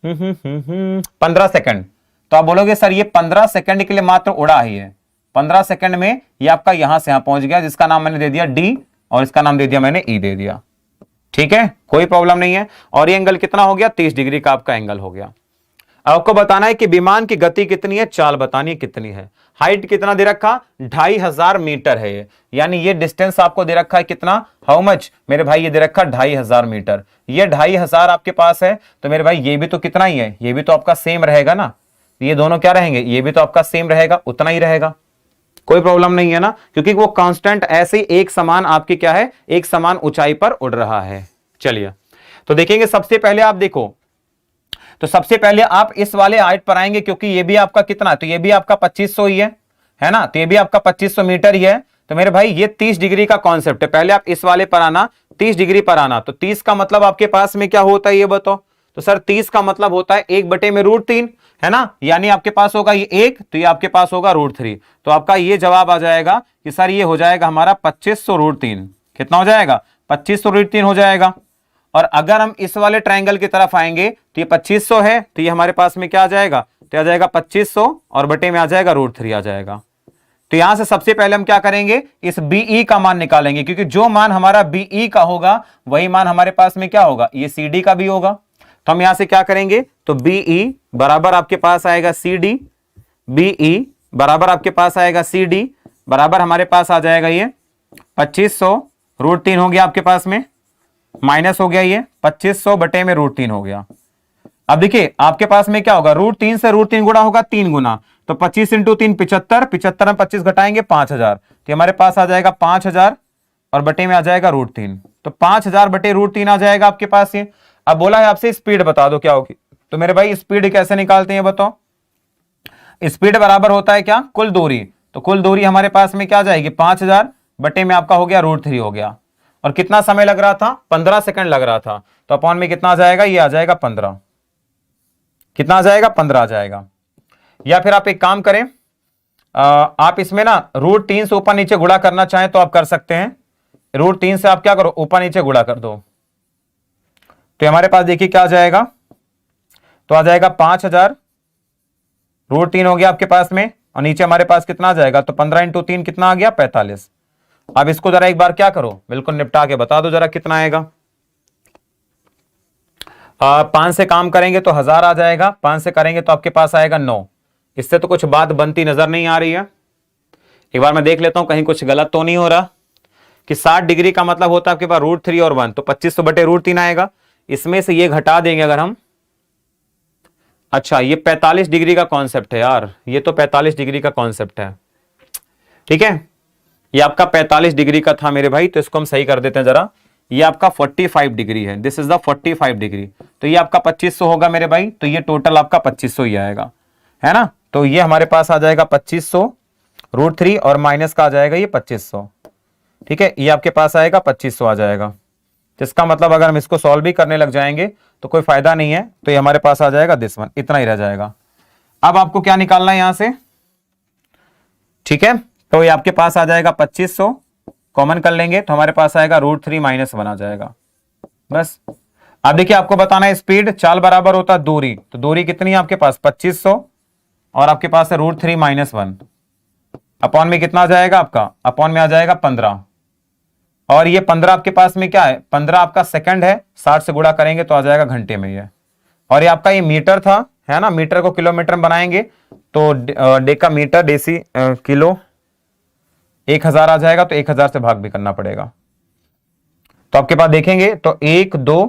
15 सेकंड। तो आप बोलोगे सर ये 15 सेकंड के लिए मात्र उड़ा ही है, 15 सेकंड में ये आपका यहां से यहां पहुंच गया, जिसका नाम मैंने दे दिया डी और इसका नाम दे दिया मैंने ई दे दिया। ठीक है, कोई प्रॉब्लम नहीं है। और ये एंगल कितना हो गया? 30 डिग्री का आपका एंगल हो गया। आपको बताना है कि विमान की गति कितनी है, चाल बतानी है कितनी है। हाइट कितना दे रखा? 2500 मीटर है ये, यानी ये डिस्टेंस आपको दे रखा है कितना? हाउ मच मेरे भाई? ये दे रखा 2500 मीटर। ये 2500 आपके पास है, तो मेरे भाई ये भी तो कितना ही है, ये भी तो आपका सेम रहेगा ना। ये दोनों क्या रहेंगे? ये भी तो आपका सेम रहेगा, उतना ही रहेगा, कोई प्रॉब्लम नहीं है ना, क्योंकि वो कांस्टेंट ऐसे ही एक समान आपकी क्या है, एक समान ऊंचाई पर उड़ रहा है। चलिए तो देखेंगे, सबसे पहले आप देखो, तो सबसे पहले आप इस वाले हाइट पर आएंगे, क्योंकि ये भी आपका कितना है, तो ये भी आपका 2500 ही है ना, तो ये भी आपका 2500 मीटर ही है। तो मेरे भाई ये 30 डिग्री का कॉन्सेप्ट है, पहले आप इस वाले पर आना, 30 डिग्री पर आना। तो 30 का मतलब आपके पास में क्या होता है ये बताओ? तो सर 30 का मतलब होता है 1/√3, है ना, यानी आपके पास होगा ये 1, तो ये आपके पास होगा √3। तो आपका ये जवाब आ जाएगा कि सर ये हो जाएगा हमारा 2500√3। कितना हो जाएगा? 2500√3 हो जाएगा। और अगर हम इस वाले ट्रायंगल की तरफ आएंगे तो ये 2500 है, तो ये हमारे पास में क्या आ जाएगा? तो आ जाएगा 2500 और बटे में आ जाएगा √3 आ जाएगा। तो यहां से सबसे पहले हम क्या करेंगे? इस बीई का मान निकालेंगे, क्योंकि जो मान हमारा बीई का होगा वही मान हमारे पास में क्या होगा? ये सीडी का भी होगा। तो हम यहां से क्या करेंगे? तो बीई बराबर आपके पास आएगा सीडी, बीई बराबर आपके पास आएगा सीडी बराबर हमारे पास आ जाएगा ये 2500√3 हो गया आपके पास में, माइनस हो गया ये 2500 बटे में √3 हो गया। अब देखिए आपके पास में क्या होगा? √3 से √3 गुणा होगा 3 गुना, तो 25 × 3 75, 75 में 25 घटाएंगे 5000, तो हमारे पास आ जाएगा 5000 और बटे में आ जाएगा √3, तो 5000 बटे √3 आ जाएगा आपके पास ये। अब बोला है आपसे स्पीड बता दो क्या होगी, तो मेरे भाई स्पीड कैसे निकालते हैं बताओ? स्पीड बराबर होता है क्या? कुल दूरी। तो कुल दूरी हमारे पास में क्या आ जाएगी? 5000 बटे में आपका हो गया √3 हो गया। और कितना समय लग रहा था? 15 सेकंड लग रहा था, तो अपॉन में कितना आ जाएगा? ये आ जाएगा 15। कितना आ जाएगा? 15 आ जाएगा। या फिर आप एक काम करें, आप इसमें ना √3 से ऊपर नीचे गुणा करना चाहें तो आप कर सकते हैं। √3 से आप क्या करो? ऊपर नीचे गुणा कर दो, तो हमारे पास देखिए क्या आ जाएगा? तो आ जाएगा 5000, √3 हो गया आपके पास में, और नीचे हमारे पास कितना आ जाएगा? तो 15 × 3 कितना आ गया? 45। अब इसको जरा एक बार क्या करो, बिल्कुल निपटा के बता दो जरा कितना आएगा। 5 से काम करेंगे तो 1000 आ जाएगा, 5 से करेंगे तो आपके पास आएगा 9। इससे तो कुछ बात बनती नजर नहीं आ रही है। एक बार मैं देख लेता हूं कहीं कुछ गलत तो नहीं हो रहा, कि 60 डिग्री का मतलब होता है आपके पास √3 और 1, तो 2500 बटे √3 आएगा। इसमें से ये घटा देंगे अगर हम, अच्छा ये 45 डिग्री का कॉन्सेप्ट है यार, ये तो 45 डिग्री का कॉन्सेप्ट है। ठीक है, ये आपका 45 डिग्री का था मेरे भाई, तो इसको हम सही कर देते हैं जरा। ये आपका 45 डिग्री है, दिस इज द 45 डिग्री, तो ये आपका 2500 होगा मेरे भाई, तो ये टोटल आपका 2500 ही आएगा, है ना। तो ये हमारे पास आ जाएगा 2500 √3 और माइनस का आ जाएगा ये 2500। ठीक है, ये आपके पास आएगा 2500 आ जाएगा, जिसका मतलब अगर हम इसको सॉल्व भी करने लग जाएंगे तो कोई फायदा नहीं है, तो ये हमारे पास आ जाएगा दिस वन, इतना ही रह जाएगा। अब आपको क्या निकालना है यहां से? ठीक है, तो ये आपके पास आ जाएगा 2500, कॉमन कर लेंगे तो हमारे पास आएगा √3 - 1 आ जाएगा, बस। अब देखिए आपको बताना है स्पीड, चाल बराबर होता है दूरी, तो दूरी कितनी है आपके पास? 2500 और आपके पास है √3 - 1, अपॉन में कितना आ जाएगा आपका? अपॉन में आ जाएगा 15, और ये 15 आपके पास में क्या है? 15 आपका सेकंड है, 60 से गुणा करेंगे तो आ जाएगा घंटे में ये। और ये आपका ये मीटर था, है ना, मीटर को किलोमीटर में बनाएंगे तो डेका मीटर, डेसी किलो, 1000 आ जाएगा, तो 1000 से भाग भी करना पड़ेगा। तो आपके पास देखेंगे तो 1 2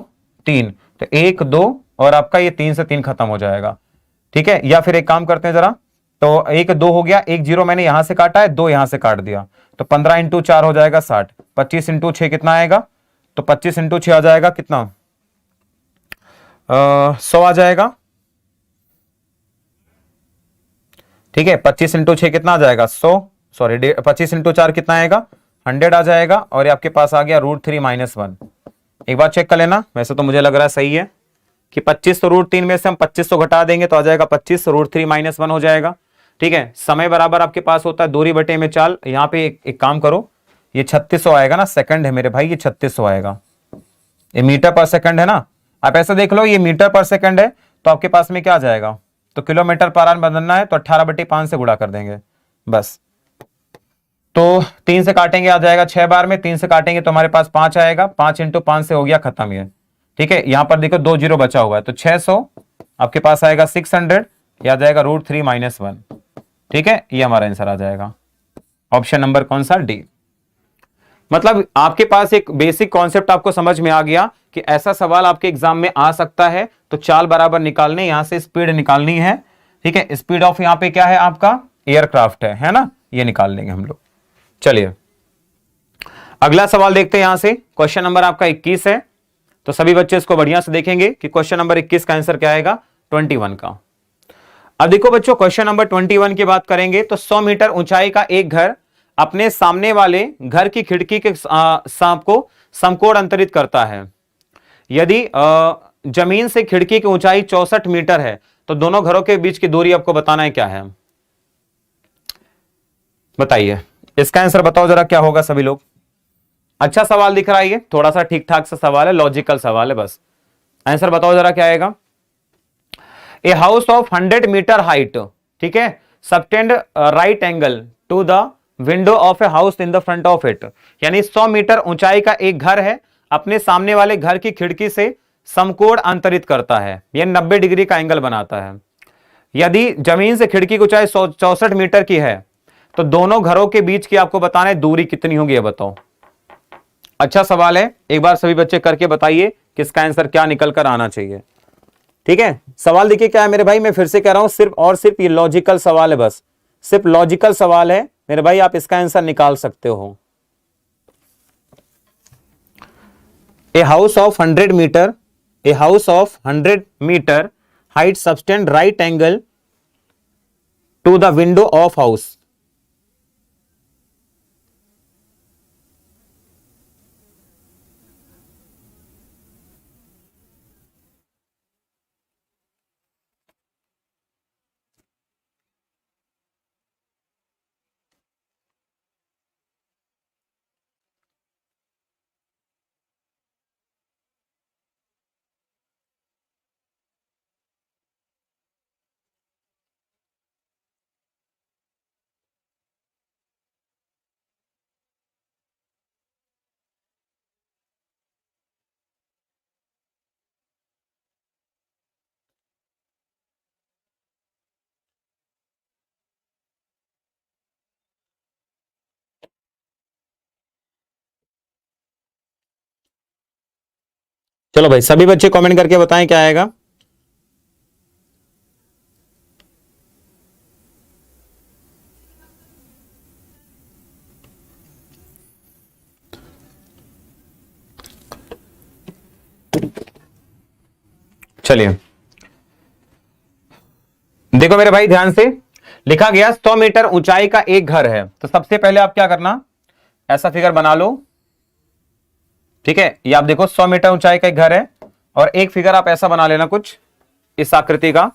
3, तो 1 2 और आपका ये 3 से 3 खत्म हो जाएगा। ठीक है, या फिर एक काम करते हैं जरा, तो 1 2 हो गया, 1 0 मैंने यहां से काटा है, 2 यहां से काट दिया, तो 15 × 4 हो जाएगा 60, 25 × 6 कितना आएगा? तो 25 × 6 आ जाएगा कितना? 100 आ जाएगा। ठीक है, 25 × 6 कितना आ जाएगा? 100, सॉरी 25 × 4 कितना आएगा? 100 आ जाएगा, और ये आपके पास आ गया √3 - 1। एक बार चेक कर लेना, वैसे तो मुझे लग रहा है सही है कि 2500 √3 में से हम 2500 घटा देंगे तो आ जाएगा 2500 √3 - 1 हो जाएगा। ठीक है, समय बराबर आपके पास होता है दूरी बटे में चाल। यहाँ पे एक काम करो, ये 3600 आएगा ना, सेकंड है मेरे भाई, ये 3600 आएगा। ये मीटर पर सेकंड है ना, आप ऐसा देख लो, ये मीटर पर सेकंड है तो आपके पास में क्या आ जाएगा, तो किलोमीटर पर आवर बदलना है तो 18/5 से गुणा कर देंगे बस। तो 3 से काटेंगे आ जाएगा 6 बार में, 3 से काटेंगे तो हमारे पास 5 आएगा, 5 × 5 से हो गया खत्म ये। ठीक है, यहां पर देखो 2 जीरो बचा हुआ है, तो 600 आपके पास आएगा 600, या जाएगा √3 - 1। ठीक है, ये हमारा आंसर आ जाएगा। ऑप्शन नंबर कौन सा, डी। मतलब आपके पास एक बेसिक कॉन्सेप्ट आपको समझ में आ गया कि ऐसा सवाल आपके एग्जाम में आ सकता है। तो चाल बराबर निकालने, यहां से स्पीड निकालनी है। ठीक है, स्पीड ऑफ यहां पे क्या है आपका, एयरक्राफ्ट है ना, ये निकाल लेंगे हम लोग। चलिए अगला सवाल देखते हैं। यहां से क्वेश्चन नंबर आपका 21 है, तो सभी बच्चे इसको बढ़िया से देखेंगे कि क्वेश्चन नंबर 21 का आंसर क्या आएगा, 21 का। अब देखो बच्चों, क्वेश्चन नंबर 21 की बात करेंगे तो 100 मीटर ऊंचाई का एक घर अपने सामने वाले घर की खिड़की के सांप को समकोण अंतरित करता है। यदि जमीन से खिड़की की ऊंचाई 64 मीटर है तो दोनों घरों के बीच की दूरी आपको बताना है, क्या है, बताइए। इसका आंसर बताओ जरा, क्या होगा सभी लोग। अच्छा सवाल दिख रहा है ये, थोड़ा सा ठीक ठाक सा सवाल है, लॉजिकल सवाल है बस। आंसर बताओ जरा क्या आएगा। A house of 100 meter height, ठीक है, subtend right angle to the window of a house in the front of it. यानी 100 मीटर ऊंचाई का एक घर है, अपने सामने वाले घर की खिड़की से समकोण अंतरित करता है, यह 90 डिग्री का एंगल बनाता है। यदि जमीन से खिड़की की ऊंचाई 64 मीटर की है तो दोनों घरों के बीच की आपको बताना है दूरी कितनी होगी, ये बताओ। अच्छा सवाल है, एक बार सभी बच्चे करके बताइए कि इसका आंसर क्या निकल कर आना चाहिए। ठीक है, सवाल देखिए क्या है मेरे भाई, मैं फिर से कह रहा हूं, सिर्फ और सिर्फ ये लॉजिकल सवाल है बस, सिर्फ लॉजिकल सवाल है मेरे भाई, आप इसका आंसर निकाल सकते हो। A house of 100 meter, a house of 100 meter height subtend right angle to the window of house. चलो भाई सभी बच्चे कमेंट करके बताएं क्या आएगा। चलिए देखो मेरे भाई ध्यान से, लिखा गया 100 मीटर ऊंचाई का एक घर है, तो सबसे पहले आप क्या करना, ऐसा फिगर बना लो। ठीक है, ये आप देखो 100 मीटर ऊंचाई का एक घर है, और एक फिगर आप ऐसा बना लेना कुछ इस आकृति का।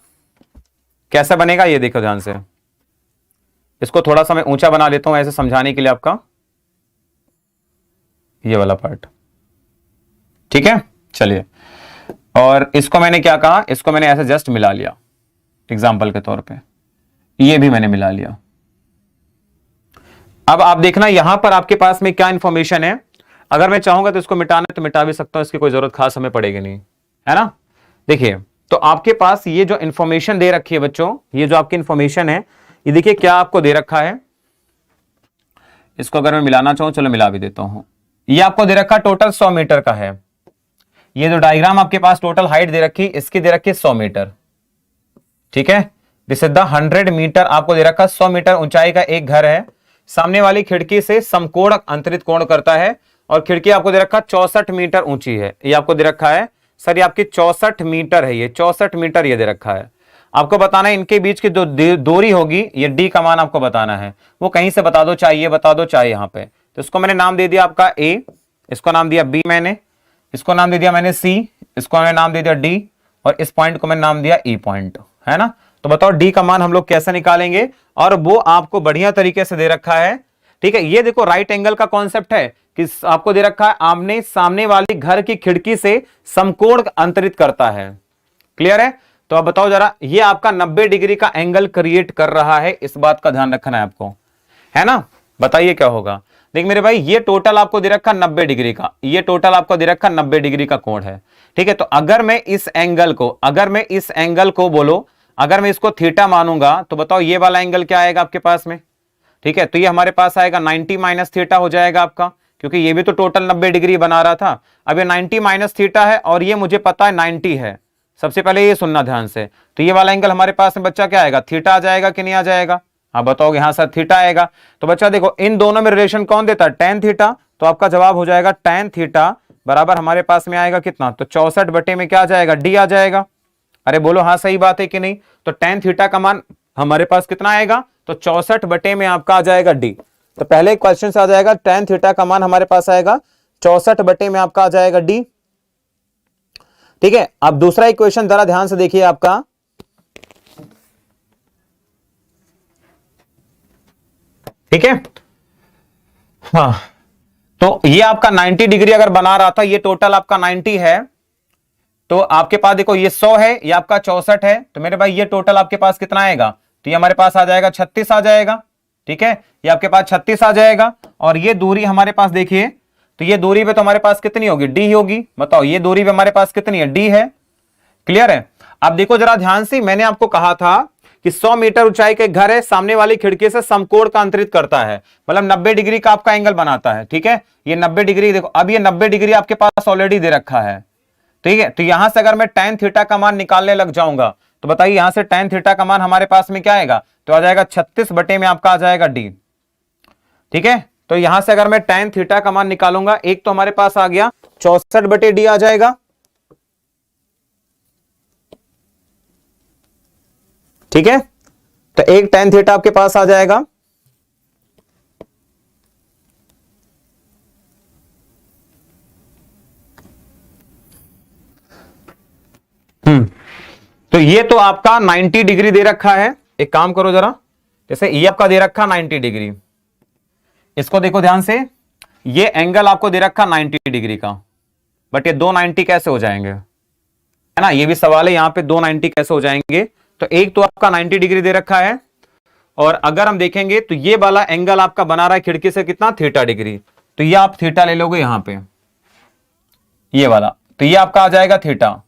कैसा बनेगा ये देखो ध्यान से, इसको थोड़ा सा मैं ऊंचा बना लेता हूं ऐसे समझाने के लिए आपका, ये वाला पार्ट। ठीक है, चलिए, और इसको मैंने क्या कहा, इसको मैंने ऐसे जस्ट मिला लिया एग्जाम्पल के तौर पे, ये भी मैंने मिला लिया। अब आप देखना यहां पर आपके पास में क्या इंफॉर्मेशन है, अगर मैं चाहूंगा तो इसको मिटाना तो मिटा भी सकता हूं, इसकी कोई जरूरत खास हमें पड़ेगी नहीं, है ना। देखिए, तो आपके पास ये जो इंफॉर्मेशन दे रखी है बच्चों, ये जो आपकी इंफॉर्मेशन है, ये देखिए क्या आपको दे रखा है। इसको अगर मैं मिलाना चाहूं, चलो मिला भी देता हूं। ये आपको दे रखा टोटल 100 मीटर का है। ये जो डायग्राम आपके पास टोटल हाइट दे रखी, इसकी दे रखी 100 मीटर। ठीक है, दिस इज द 100 मीटर आपको दे रखा, 100 मीटर ऊंचाई का एक घर है, सामने वाली खिड़की से समकोण अंतरित कोण करता है, और खिड़की आपको दे रखा 64 मीटर ऊंची है। ये आपको दे रखा है सर, ये आपकी 64 मीटर है, ये 64 मीटर ये दे रखा है। आपको बताना है इनके बीच की जो दूरी होगी, ये डी का मान आपको बताना है, वो कहीं से बता दो, चाहिए बता दो, चाहिए यहां पे। तो इसको मैंने नाम दे दिया आपका ए, इसको नाम दिया बी, मैंने इसको नाम दे दिया मैंने सी, इसको मैंने नाम दे दिया डी, और इस पॉइंट को मैंने नाम दिया ई पॉइंट, है ना। तो बताओ डी का मान हम लोग कैसे निकालेंगे, और वो आपको बढ़िया तरीके से दे रखा है, ठीक है, ये देखो राइट एंगल का कॉन्सेप्ट है कि आपको दे रखा है आमने सामने वाली घर की खिड़की से समकोण अंतरित करता है। क्लियर है? तो अब बताओ जरा, ये आपका 90 डिग्री का एंगल क्रिएट कर रहा है, इस बात का ध्यान रखना है आपको, है ना। बताइए क्या होगा। देख मेरे भाई, ये टोटल आपको दे रखा 90 डिग्री का, ये टोटल आपको दे रखा 90 डिग्री का कोण है। ठीक है, तो अगर मैं इस एंगल को बोलो, अगर मैं इसको थीटा मानूंगा तो बताओ ये वाला एंगल क्या आएगा आपके पास में। ठीक है, तो ये हमारे पास आएगा 90 माइनस थीटा हो जाएगा आपका, क्योंकि ये भी तो टोटल 90 डिग्री बना रहा था। अब ये 90 माइनस थीटा है और ये मुझे पता है 90 है। सबसे पहले ये सुनना ध्यान से, तो ये वाला एंगल हमारे पास में बच्चा क्या आएगा, थीटा आ जाएगा कि नहीं आ जाएगा। आप बताओगे हाँ सर थीटा आएगा। तो बच्चा देखो इन दोनों में रिलेशन कौन देता है, tan थीटा। तो आपका जवाब हो जाएगा tan थीटा बराबर हमारे पास में आएगा कितना, तो 64 बटे में क्या आ जाएगा, डी आ जाएगा। अरे बोलो हाँ सही बात है कि नहीं। तो tan थीटा का मान हमारे पास कितना आएगा, तो 64 बटे में आपका आ जाएगा डी। तो पहले क्वेश्चन आ जाएगा tan थीटा का मान हमारे पास आएगा 64 बटे में आपका आ जाएगा डी। ठीक है, अब दूसरा इक्वेशन जरा ध्यान से देखिए आपका, ठीक है। हाँ, तो ये आपका 90 डिग्री अगर बना रहा था, ये टोटल आपका 90 है, तो आपके पास देखो ये 100 है, ये आपका 64 है, तो मेरे भाई ये टोटल आपके पास कितना आएगा, तो ये हमारे पास आ जाएगा 36 आ जाएगा। ठीक है, ये आपके पास 36 आ जाएगा। और ये दूरी हमारे पास देखिए, तो ये दूरी पे तो हमारे पास कितनी होगी, डी होगी। बताओ ये दूरी पे हमारे पास कितनी है, डी है। क्लियर है। अब देखो जरा ध्यान से, मैंने आपको कहा था कि 100 मीटर ऊंचाई के घर है, सामने वाली खिड़की से समकोण का अंतरित करता है, मतलब 90 डिग्री का आपका एंगल बनाता है। ठीक है, ये 90 डिग्री देखो, अब ये 90 डिग्री आपके पास ऑलरेडी दे रखा है। ठीक है, तो यहां से अगर मैं tan थीटा का मान निकालने लग जाऊंगा, तो बताइए यहां से tan थीटा का मान हमारे पास में क्या आएगा, तो आ जाएगा 36 बटे में आपका आ जाएगा डी। ठीक है, तो यहां से अगर मैं tan थीटा का मान निकालूंगा, एक तो हमारे पास आ गया 64 बटे डी आ जाएगा। ठीक है, तो एक tan थीटा आपके पास आ जाएगा। तो ये तो आपका 90 डिग्री दे रखा है। एक काम करो जरा, जैसे ये आपका दे रखा 90 डिग्री, इसको देखो ध्यान से, ये एंगल आपको दे रखा 90 डिग्री का, बट ये 290 कैसे हो जाएंगे, है ना, ये भी सवाल है, यहां पे 290 कैसे हो जाएंगे। तो एक तो आपका 90 डिग्री दे रखा है, और अगर हम देखेंगे तो ये वाला एंगल आपका बना रहा है खिड़की से कितना, थीटा डिग्री। तो ये आप थीटा ले लोगे यहां पे, ये वाला, तो ये आपका आ जाएगा थीटा,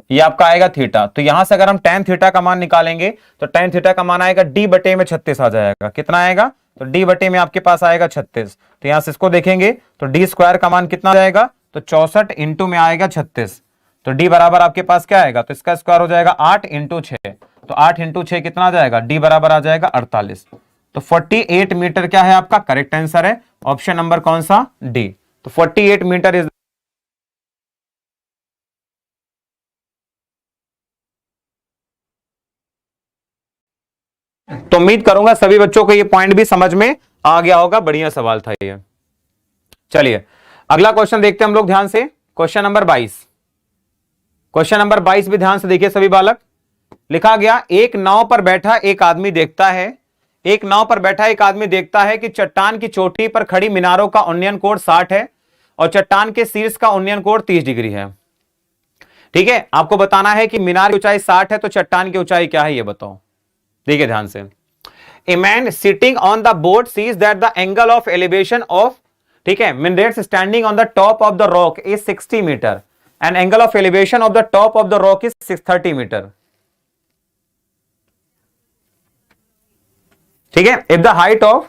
ये आपका आएगा थीटा। तो यहां से अगर हम tan थीटा का मान निकालेंगे, तो tan थीटा का मान आएगा d बटे में 36 आ जाएगा। कितना आएगा, तो d बटे में आपके पास आएगा 36। तो यहां से इसको देखेंगे तो d स्क्वायर का मान कितना जाएगा, तो 64 इंटू में आएगा 36। तो d बराबर आपके पास क्या आएगा, तो इसका स्क्वायर हो जाएगा 8 इंटू 6। तो 8 इंटू 6 कितना आ जाएगा, d बराबर आ जाएगा 48। तो 48 मीटर क्या है आपका करेक्ट आंसर है, ऑप्शन नंबर कौन सा, डी। तो 48 मीटर इज। तो उम्मीद करूंगा सभी बच्चों को ये पॉइंट भी समझ में आ गया होगा, बढ़िया सवाल था ये। चलिए अगला क्वेश्चन देखते हैं हम लोग ध्यान से, क्वेश्चन नंबर 22। क्वेश्चन नंबर 22 भी ध्यान से देखिए सभी बालक। लिखा गया, एक नाव पर बैठा एक आदमी देखता है, एक नाव पर बैठा एक आदमी देखता है कि चट्टान की चोटी पर खड़ी मीनारों का उन्नयन कोण 60 है और चट्टान के शीर्ष का उन्नयन कोण 30 डिग्री है। ठीक है, आपको बताना है कि मीनार की ऊंचाई 60 है, तो चट्टान की ऊंचाई क्या है ये बताओ। देखिए ध्यान से, A man sitting on the boat sees that the angle of elevation of, ठीक है, minarets standing on the top of the rock is 60 meter and angle of elevation of the top of the rock is 630 meter. ठीक है, if the height of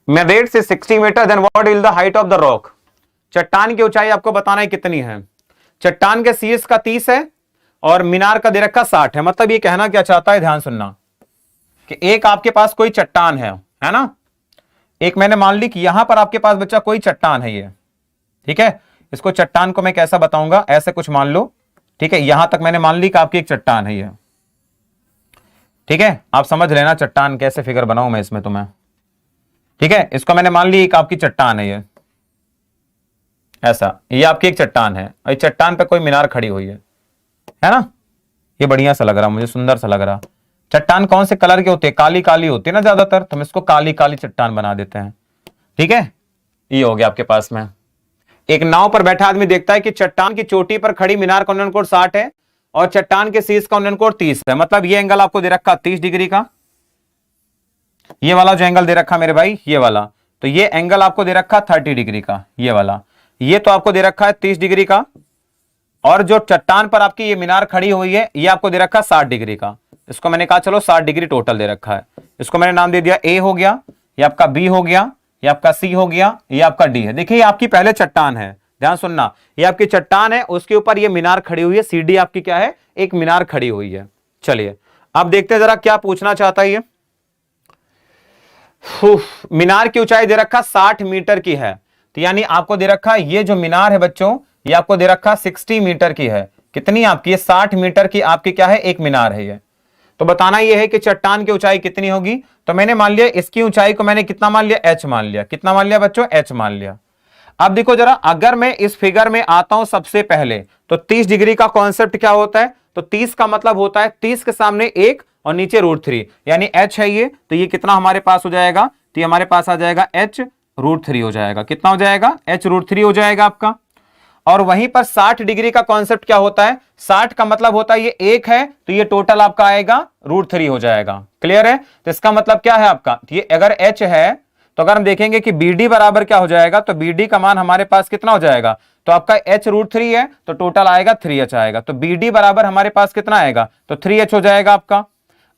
minarets is 60 meter then what will the height of the rock? चट्टान की ऊंचाई आपको बताना है कितनी है। चट्टान के शीर्ष का 30 है और मीनार का दे रखा 60 है। मतलब ये कहना क्या चाहता है, ध्यान सुनना, कि एक आपके पास कोई चट्टान है ना, एक मैंने मान ली कि यहां पर आपके पास बच्चा कोई चट्टान है ये। ठीक है, इसको चट्टान को मैं कैसा बताऊंगा, ऐसे कुछ मान लो। ठीक है, यहां तक मैंने मान ली कि आपकी एक चट्टान है ये। ठीक है, आप समझ लेना चट्टान कैसे फिगर बनाऊं मैं इसमें तुम्हें। ठीक है, इसको मैंने मान ली एक आपकी चट्टान है ये, ऐसा, ये आपकी एक चट्टान है और चट्टान पे कोई मीनार खड़ी हुई है ना, ये बढ़िया सा लग रहा, मुझे सुंदर सा लग रहा। चट्टान कौन से कलर के होते हैं? काली काली होती है ना ज्यादातर, तो हम इसको काली काली चट्टान बना देते हैं। ठीक है, ये हो गया आपके पास में। एक नाव पर बैठा आदमी देखता है कि चट्टान की चोटी पर खड़ी मीनार का उन्नयन कोण 60 है और चट्टान के शीर्ष का उन्नयन कोण 30 है। मतलब ये एंगल आपको दे रखा 30 डिग्री का, ये वाला जो एंगल दे रखा मेरे भाई ये वाला, तो ये एंगल आपको दे रखा 30 डिग्री का, ये वाला, ये तो आपको दे रखा है 30 डिग्री का, और जो चट्टान पर आपकी ये मीनार खड़ी हुई है ये आपको दे रखा 60 डिग्री का। इसको मैंने कहा चलो 60 डिग्री टोटल दे रखा है, इसको मैंने नाम दे दिया ए हो गया, ये आपका बी हो गया, ये आपका सी हो गया, ये आपका डी है। देखिए ये आपकी पहले चट्टान है, ध्यान सुनना, ये आपकी चट्टान है, उसके ऊपर ये मीनार खड़ी हुई है, सी डी आपकी क्या है, एक मीनार खड़ी हुई है। चलिए अब देखते हैं जरा क्या पूछना चाहता है ये। मीनार की ऊंचाई दे रखा 60 मीटर की है, तो यानी आपको दे रखा ये जो मीनार है बच्चों, ये आपको दे रखा 60 मीटर की है। कितनी आपकी? ये 60 मीटर की आपकी क्या है, एक मीनार है ये। तो बताना ये है कि चट्टान की ऊंचाई कितनी होगी। तो मैंने मान लिया इसकी ऊंचाई को मैंने कितना मान लिया, एच मान लिया। कितना मान लिया बच्चों? एच मान लिया। अब देखो जरा, अगर मैं इस फिगर में आता हूं सबसे पहले, तो 30 डिग्री का कॉन्सेप्ट क्या होता है, तो 30 का मतलब होता है 30 के सामने 1 और नीचे √3, यानी h है ये, तो ये कितना हमारे पास हो जाएगा, तो ये हमारे पास आ जाएगा h √3 हो जाएगा। कितना हो जाएगा? h √3 हो जाएगा आपका। और वहीं पर 60 डिग्री का कॉन्सेप्ट क्या होता है, 60 का मतलब होता है ये 1 है, तो ये टोटल आपका आएगा √3 हो जाएगा। क्लियर है? तो इसका मतलब क्या है आपका, ये अगर h है तो अगर हम देखेंगे कि BD बराबर क्या हो जाएगा, तो BD का मान हमारे पास कितना हो जाएगा, तो आपका h √3 है, तो टोटल आएगा 3h आएगा। तो BD बराबर हमारे पास कितना आएगा, तो 3h हो जाएगा आपका।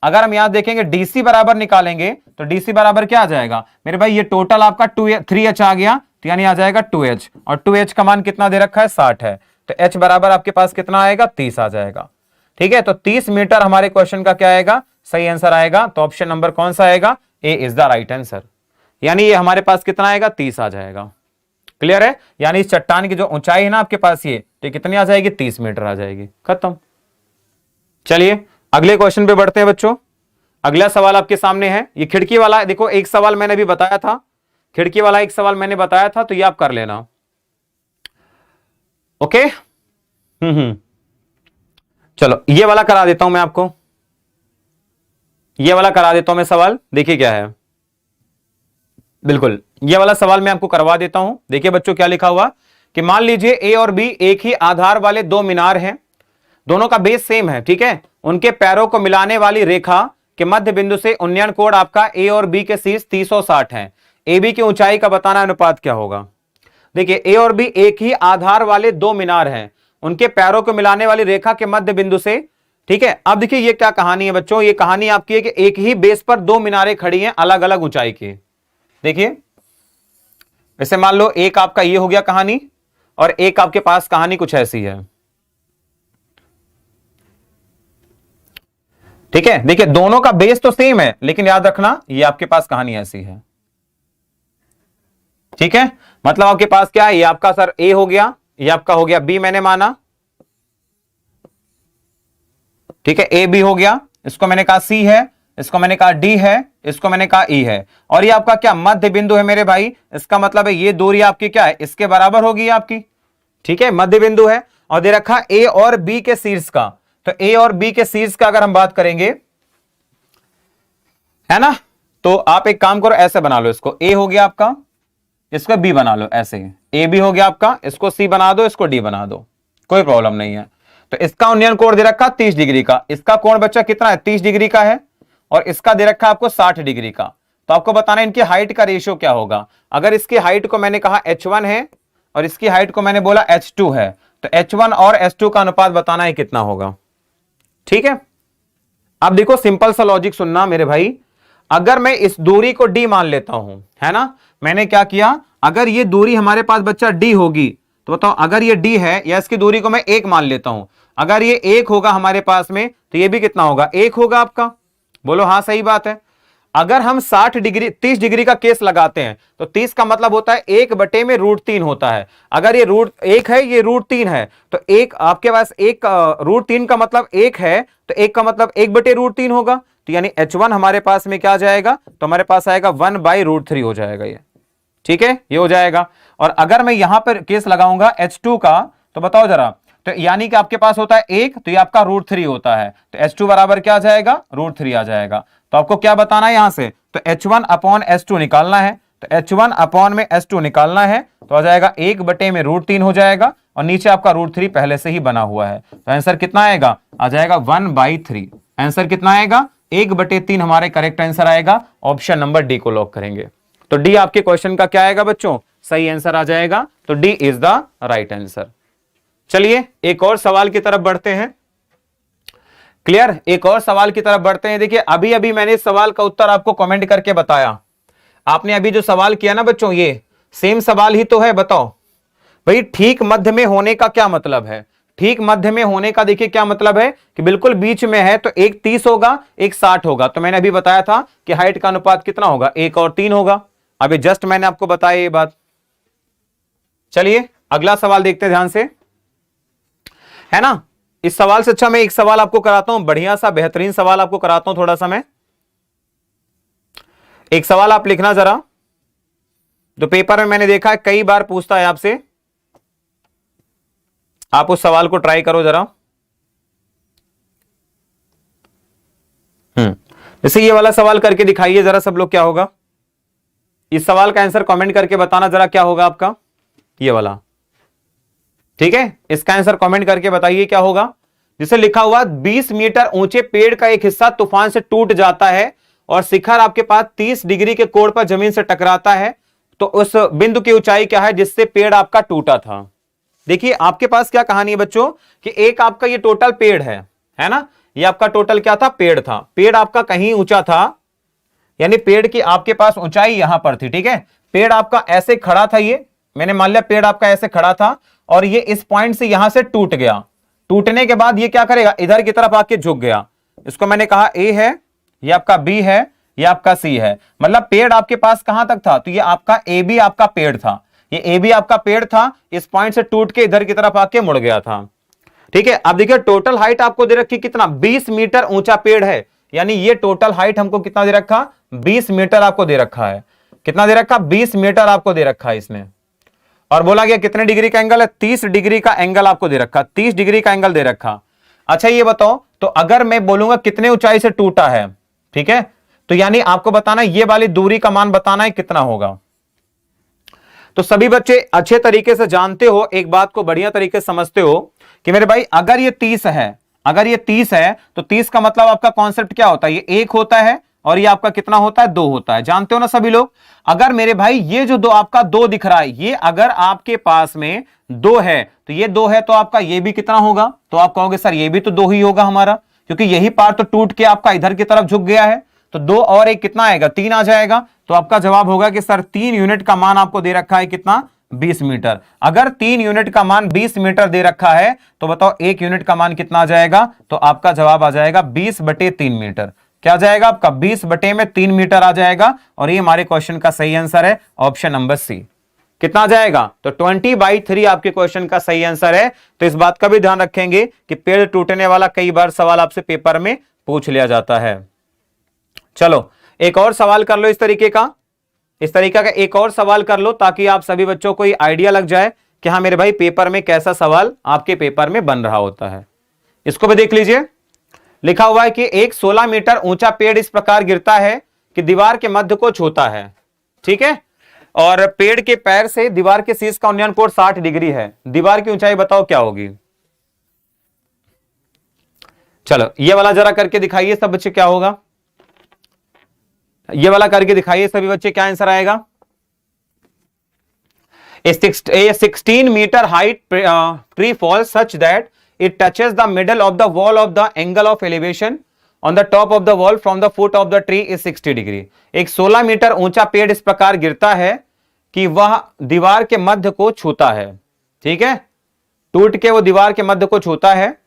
अगर हम यहां देखेंगे DC बराबर निकालेंगे, तो DC बराबर क्या आ जाएगा मेरे भाई, ये टोटल आपका 3h आ गया, तो यानी आ जाएगा 2h, और 2h का मान कितना दे रखा है, 60 है, तो h बराबर आपके पास कितना आएगा, 30 आ जाएगा। ठीक है, तो 30 मीटर हमारे क्वेश्चन का क्या आएगा, सही आंसर आएगा। तो ऑप्शन नंबर कौन सा आएगा, ए इज द राइट आंसर, यानी ये हमारे पास कितना आएगा, 30 आ जाएगा। क्लियर है? यानी इस चट्टान की जो ऊंचाई है ना आपके पास ये, तो कितनी आ जाएगी, 30 मीटर आ जाएगी। खत्म। चलिए अगले क्वेश्चन पे बढ़ते हैं बच्चों। अगला सवाल आपके सामने है, ये खिड़की वाला। देखो एक सवाल मैंने भी बताया था, खिड़की वाला एक सवाल मैंने बताया था, तो ये आप कर लेना। ओके, चलो ये वाला करा देता हूं मैं आपको, ये वाला करा देता हूं मैं सवाल। देखिए क्या है, बिल्कुल ये वाला सवाल मैं आपको करवा देता हूं। देखिए बच्चों क्या लिखा हुआ, कि मान लीजिए ए और बी एक ही आधार वाले दो मीनार हैं, दोनों का बेस सेम है। ठीक है, उनके पैरों को मिलाने वाली रेखा के मध्य बिंदु से उन्नयन कोण आपका ए और बी के शीर्ष 30 और 60 है। ए बी की ऊंचाई का बताना अनुपात क्या होगा। देखिए ए और बी एक ही आधार वाले दो मीनार हैं, उनके पैरों को मिलाने वाली रेखा के मध्य बिंदु से। ठीक है, अब देखिए ये क्या कहानी है बच्चों, ये कहानी आपकी है कि एक ही बेस पर दो मीनारें खड़ी हैं अलग अलग ऊंचाई की। देखिए वैसे मान लो एक आपका ये हो गया कहानी, और एक आपके पास कहानी कुछ ऐसी है। ठीक है, देखिए दोनों का बेस तो सेम है, लेकिन याद रखना ये आपके पास कहानी ऐसी है। ठीक है, मतलब आपके पास क्या है, ये आपका सर ए हो गया, ये आपका हो गया बी मैंने माना। ठीक है, ए बी हो गया, इसको मैंने कहा सी है, इसको मैंने कहा डी है, इसको मैंने कहा ई है, और ये आपका क्या मध्य बिंदु है मेरे भाई। इसका मतलब है ये दूरी आपकी क्या है, इसके बराबर होगी आपकी। ठीक है, मध्य बिंदु है, और दे रखा ए और बी के शीर्ष का। तो ए और बी के शीर्ष का अगर हम बात करेंगे, है ना, तो आप एक काम करो, ऐसे बना लो इसको, ए हो गया आपका, इसको बी बना लो, ऐसे ए बी हो गया आपका, इसको सी बना दो, इसको डी बना दो, कोई प्रॉब्लम नहीं है। तो इसका उन्नयन कोण दे रखा 30 डिग्री का, इसका कोण बच्चा कितना है, 30 डिग्री का है, और इसका दे रखा आपको 60 डिग्री का। तो आपको बताना है इनकी हाइट का रेशियो क्या होगा। अगर इसकी हाइट को मैंने कहा h1 है और इसकी हाइट को मैंने बोला h2 है, तो h1 और h2 का अनुपात बताना है कितना होगा। ठीक है, अब देखो सिंपल सा लॉजिक सुनना मेरे भाई, अगर मैं इस दूरी को d मान लेता हूं, है ना, मैंने क्या किया, अगर ये दूरी हमारे पास बच्चा d होगी, तो बताओ अगर ये d है, या इसकी दूरी को मैं 1 मान लेता हूं, अगर ये 1 होगा हमारे पास में, तो ये भी कितना होगा, 1 होगा आपका। बोलो हाँ सही बात है। अगर हम 60 डिग्री 30 डिग्री का केस लगाते हैं, तो 30 का मतलब होता है 1 में √3 होता है। अगर ये √1 है, ये √3 है, तो एक आपके पास एक √3 का मतलब 1 है, तो 1 का मतलब 1/√3 होगा। तो यानी h1 हमारे पास में क्या आ जाएगा, तो हमारे पास आएगा 1/√3 हो जाएगा ये। ठीक है, ये हो जाएगा। और अगर मैं यहां पर केस लगाऊंगा h2 का, तो बताओ जरा, तो यानी कि आपके पास होता है 1, तो ये आपका √3 होता है, तो H2 बराबर क्या आ जाएगा, √3 आ जाएगा। तो आपको क्या बताना है यहां से, तो H1/S2 निकालना है, तो H1/S2 निकालना है, तो आ जाएगा 1/√3 हो जाएगा, और नीचे आपका √3 पहले से ही बना हुआ है, तो आंसर कितना आएगा, आ जाएगा 1/3। आंसर कितना आएगा, 1/3 हमारे करेक्ट आंसर आएगा। ऑप्शन नंबर डी को लॉक करेंगे, तो डी आपके क्वेश्चन का क्या आएगा बच्चों, सही आंसर आ जाएगा, तो D is the right answer. चलिए एक और सवाल की तरफ बढ़ते हैं। क्लियर, एक और सवाल की तरफ बढ़ते हैं। देखिए अभी अभी मैंने इस सवाल का उत्तर आपको कमेंट करके बताया। आपने अभी जो सवाल किया ना बच्चों, ये सेम सवाल ही तो है। बताओ भाई, ठीक मध्य में होने का क्या मतलब है। ठीक मध्य में होने का देखिए क्या मतलब है कि बिल्कुल बीच में है, तो एक 30 होगा, एक 60 होगा। तो मैंने अभी बताया था कि हाइट का अनुपात कितना होगा, 1 और 3 होगा। अभी जस्ट मैंने आपको बताया ये बात। चलिए अगला सवाल देखते हैं ध्यान से, है ना। इस सवाल से अच्छा मैं एक सवाल आपको कराता हूं, बढ़िया सा बेहतरीन सवाल आपको कराता हूं। थोड़ा सा मैं एक सवाल आप लिखना जरा, तो पेपर में मैंने देखा है कई बार पूछता है आपसे, आप उस सवाल को ट्राई करो जरा। जैसे ये वाला सवाल करके दिखाइए जरा सब लोग, क्या होगा। इस सवाल का आंसर कमेंट करके बताना जरा क्या होगा आपका, ये वाला। ठीक है, इसका आंसर कमेंट करके बताइए क्या होगा। जिसे लिखा हुआ 20 मीटर ऊंचे पेड़ का एक हिस्सा तूफान से टूट जाता है और शिखर आपके पास 30 डिग्री के कोण पर जमीन से टकराता है, तो उस बिंदु की ऊंचाई क्या है जिससे पेड़ आपका टूटा था। देखिए आपके पास क्या कहानी है बच्चों कि एक आपका ये टोटल पेड़ है ना, ये आपका टोटल क्या था, पेड़ था। पेड़ आपका कहीं ऊंचा था, यानी पेड़ की आपके पास ऊंचाई यहां पर थी। ठीक है, पेड़ आपका ऐसे खड़ा था, ये मैंने मान लिया पेड़ आपका ऐसे खड़ा था, और ये इस पॉइंट से यहां से टूट गया। टूटने के बाद ये क्या करेगा, इधर की तरफ आके झुक गया। इसको मैंने कहा ए है, ये आपका बी है, ये आपका सी है। मतलब पेड़ आपके पास कहां तक था, तो ये आपका ए बी आपका पेड़ था, ये ए बी आपका पेड़ था, इस पॉइंट से टूट के इधर की तरफ आके मुड़ गया था। ठीक है, अब देखिए टोटल हाइट आपको दे रखी कितना, 20 मीटर ऊंचा पेड़ है, यानी ये टोटल हाइट हमको कितना दे रखा, 20 मीटर आपको दे रखा है। कितना दे रखा, 20 मीटर आपको दे रखा है इसने। और बोला गया कितने डिग्री का एंगल है, 30 डिग्री का एंगल आपको दे रखा, 30 डिग्री का एंगल दे रखा। अच्छा ये बताओ, तो अगर मैं बोलूंगा कितने ऊंचाई से टूटा है, ठीक है, तो यानी आपको बताना ये वाली दूरी का मान बताना है कितना होगा। तो सभी बच्चे अच्छे तरीके से जानते हो, एक बात को बढ़िया तरीके से समझते हो कि मेरे भाई अगर ये 30 है, अगर ये 30 है, तो 30 का मतलब आपका कॉन्सेप्ट क्या होता है, ये 1 होता है, और ये आपका कितना होता है, 2 होता है। जानते हो ना सभी लोग। अगर मेरे भाई ये जो दो आपका 2 दिख रहा है, ये अगर आपके पास में 2 है, तो ये 2 है, तो आपका ये भी कितना होगा, तो आप कहोगे सर ये भी तो 2 ही होगा हमारा, क्योंकि यही पार्ट तो टूट के आपका इधर की तरफ झुक गया है। तो 2 और 1 कितना आएगा, 3 आ जाएगा। तो आपका जवाब होगा कि सर 3 यूनिट का मान आपको दे रखा है कितना, 20 मीटर। अगर 3 यूनिट का मान 20 मीटर दे रखा है, तो बताओ 1 यूनिट का मान कितना आ जाएगा, तो आपका जवाब आ जाएगा 20/3 मीटर। क्या आ जाएगा आपका, 20/3 मीटर आ जाएगा। और ये हमारे क्वेश्चन का सही आंसर है, ऑप्शन नंबर सी। कितना आ जाएगा, तो 20/3 आपके क्वेश्चन का सही आंसर है। तो इस बात का भी ध्यान रखेंगे कि पेड़ टूटने वाला कई बार सवाल आपसे पेपर में पूछ लिया जाता है। चलो एक और सवाल कर लो इस तरीके का, इस तरीका का एक और सवाल कर लो, ताकि आप सभी बच्चों को ये आइडिया लग जाए कि हाँ मेरे भाई पेपर में कैसा सवाल आपके पेपर में बन रहा होता है। इसको भी देख लीजिए। लिखा हुआ है कि एक 16 मीटर ऊंचा पेड़ इस प्रकार गिरता है कि दीवार के मध्य को छूता है। ठीक है, और पेड़ के पैर से दीवार के शीर्ष का उन्नयन कोण 60 डिग्री है। दीवार की ऊंचाई बताओ क्या होगी। चलो ये वाला जरा करके दिखाइए सब बच्चे क्या होगा, ये वाला करके दिखाइए सभी बच्चे, क्या आंसर आएगा। A 16 meter height tree falls such that it touches the middle of the wall of the angle of elevation on the top of the wall from the foot of the tree is 60 degree। एक 16 metre ऊंचा पेड़ इस प्रकार गिरता है कि वह दीवार के मध्य को छूता है। ठीक है, टूट के वो दीवार के मध्य को छूता है,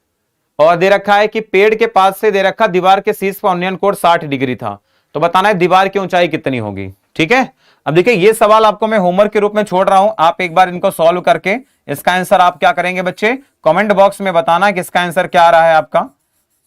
और दे रखा है कि पेड़ के पास से दे रखा दीवार के शीर्ष का उन्नयन कोण 60 डिग्री था। तो बताना है दीवार की ऊंचाई कितनी होगी। ठीक है, अब देखिए ये सवाल आपको मैं होमवर्क के रूप में छोड़ रहा हूं, आप एक बार इनको सॉल्व करके इसका आंसर आप क्या करेंगे बच्चे, कमेंट बॉक्स में बताना कि इसका आंसर क्या आ रहा है आपका।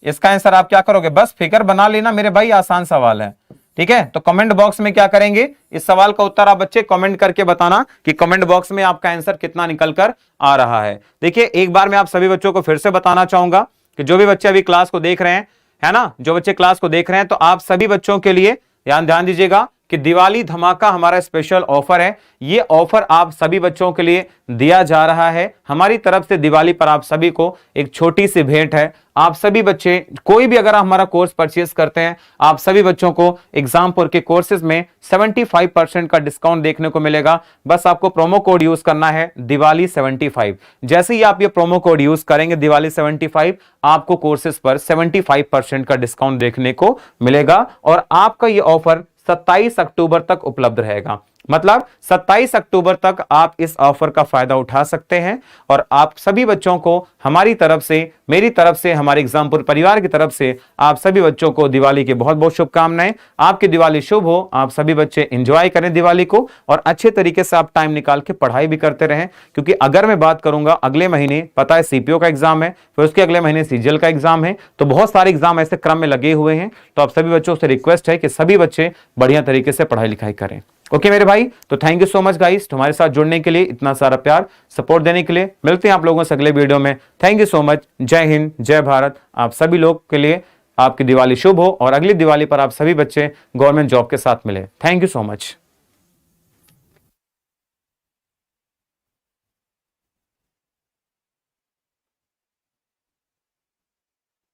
इसका आंसर आप क्या करोगे, बस फिगर बना लेना मेरे भाई, आसान सवाल है। ठीक है, तो कमेंट बॉक्स में क्या करेंगे, इस सवाल का उत्तर आप बच्चे कमेंट करके बताना कि कमेंट बॉक्स में आपका आंसर कितना निकल कर आ रहा है। देखिए एक बार मैं आप सभी बच्चों को फिर से बताना चाहूंगा कि जो भी बच्चे अभी क्लास को देख रहे हैं, है ना, जो बच्चे क्लास को देख रहे हैं, तो आप सभी बच्चों के लिए ध्यान दीजिएगा कि दिवाली धमाका हमारा स्पेशल ऑफर है। ये ऑफर आप सभी बच्चों के लिए दिया जा रहा है हमारी तरफ से। दिवाली पर आप सभी को एक छोटी सी भेंट है। आप सभी बच्चे कोई भी अगर हमारा कोर्स परचेज करते हैं, आप सभी बच्चों को एग्जामपुर के कोर्सेज में 75% का डिस्काउंट देखने को मिलेगा। बस आपको प्रोमो कोड यूज करना है दिवाली 75। जैसे ही आप ये प्रोमो कोड यूज करेंगे दिवाली 75, आपको कोर्सेज पर 75% का डिस्काउंट देखने को मिलेगा और आपका ये ऑफर 27 अक्टूबर तक उपलब्ध रहेगा। मतलब 27 अक्टूबर तक आप इस ऑफर का फायदा उठा सकते हैं और आप सभी बच्चों को हमारी तरफ से, मेरी तरफ से, हमारे एग्जामपुर परिवार की तरफ से आप सभी बच्चों को दिवाली की बहुत बहुत शुभकामनाएं। आपकी दिवाली शुभ हो, आप सभी बच्चे एंजॉय करें दिवाली को और अच्छे तरीके से आप टाइम निकाल के पढ़ाई भी करते रहें। क्योंकि अगर मैं बात करूंगा अगले महीने पता है सीपीओ का एग्जाम है, फिर उसके अगले महीने सीजीएल का एग्जाम है, तो बहुत सारे एग्जाम ऐसे क्रम में लगे हुए हैं। तो आप सभी बच्चों से रिक्वेस्ट है कि सभी बच्चे बढ़िया तरीके से पढ़ाई लिखाई करें। ओके मेरे भाई, तो thank you so much guys हमारे साथ जुड़ने के लिए, इतना सारा प्यार सपोर्ट देने के लिए। मिलते हैं आप लोगों से अगले वीडियो में। Thank you so much. जय हिंद, जय भारत। आप सभी लोग के लिए आपकी दिवाली शुभ हो और अगली दिवाली पर आप सभी बच्चे गवर्नमेंट जॉब के साथ मिले। Thank you so much.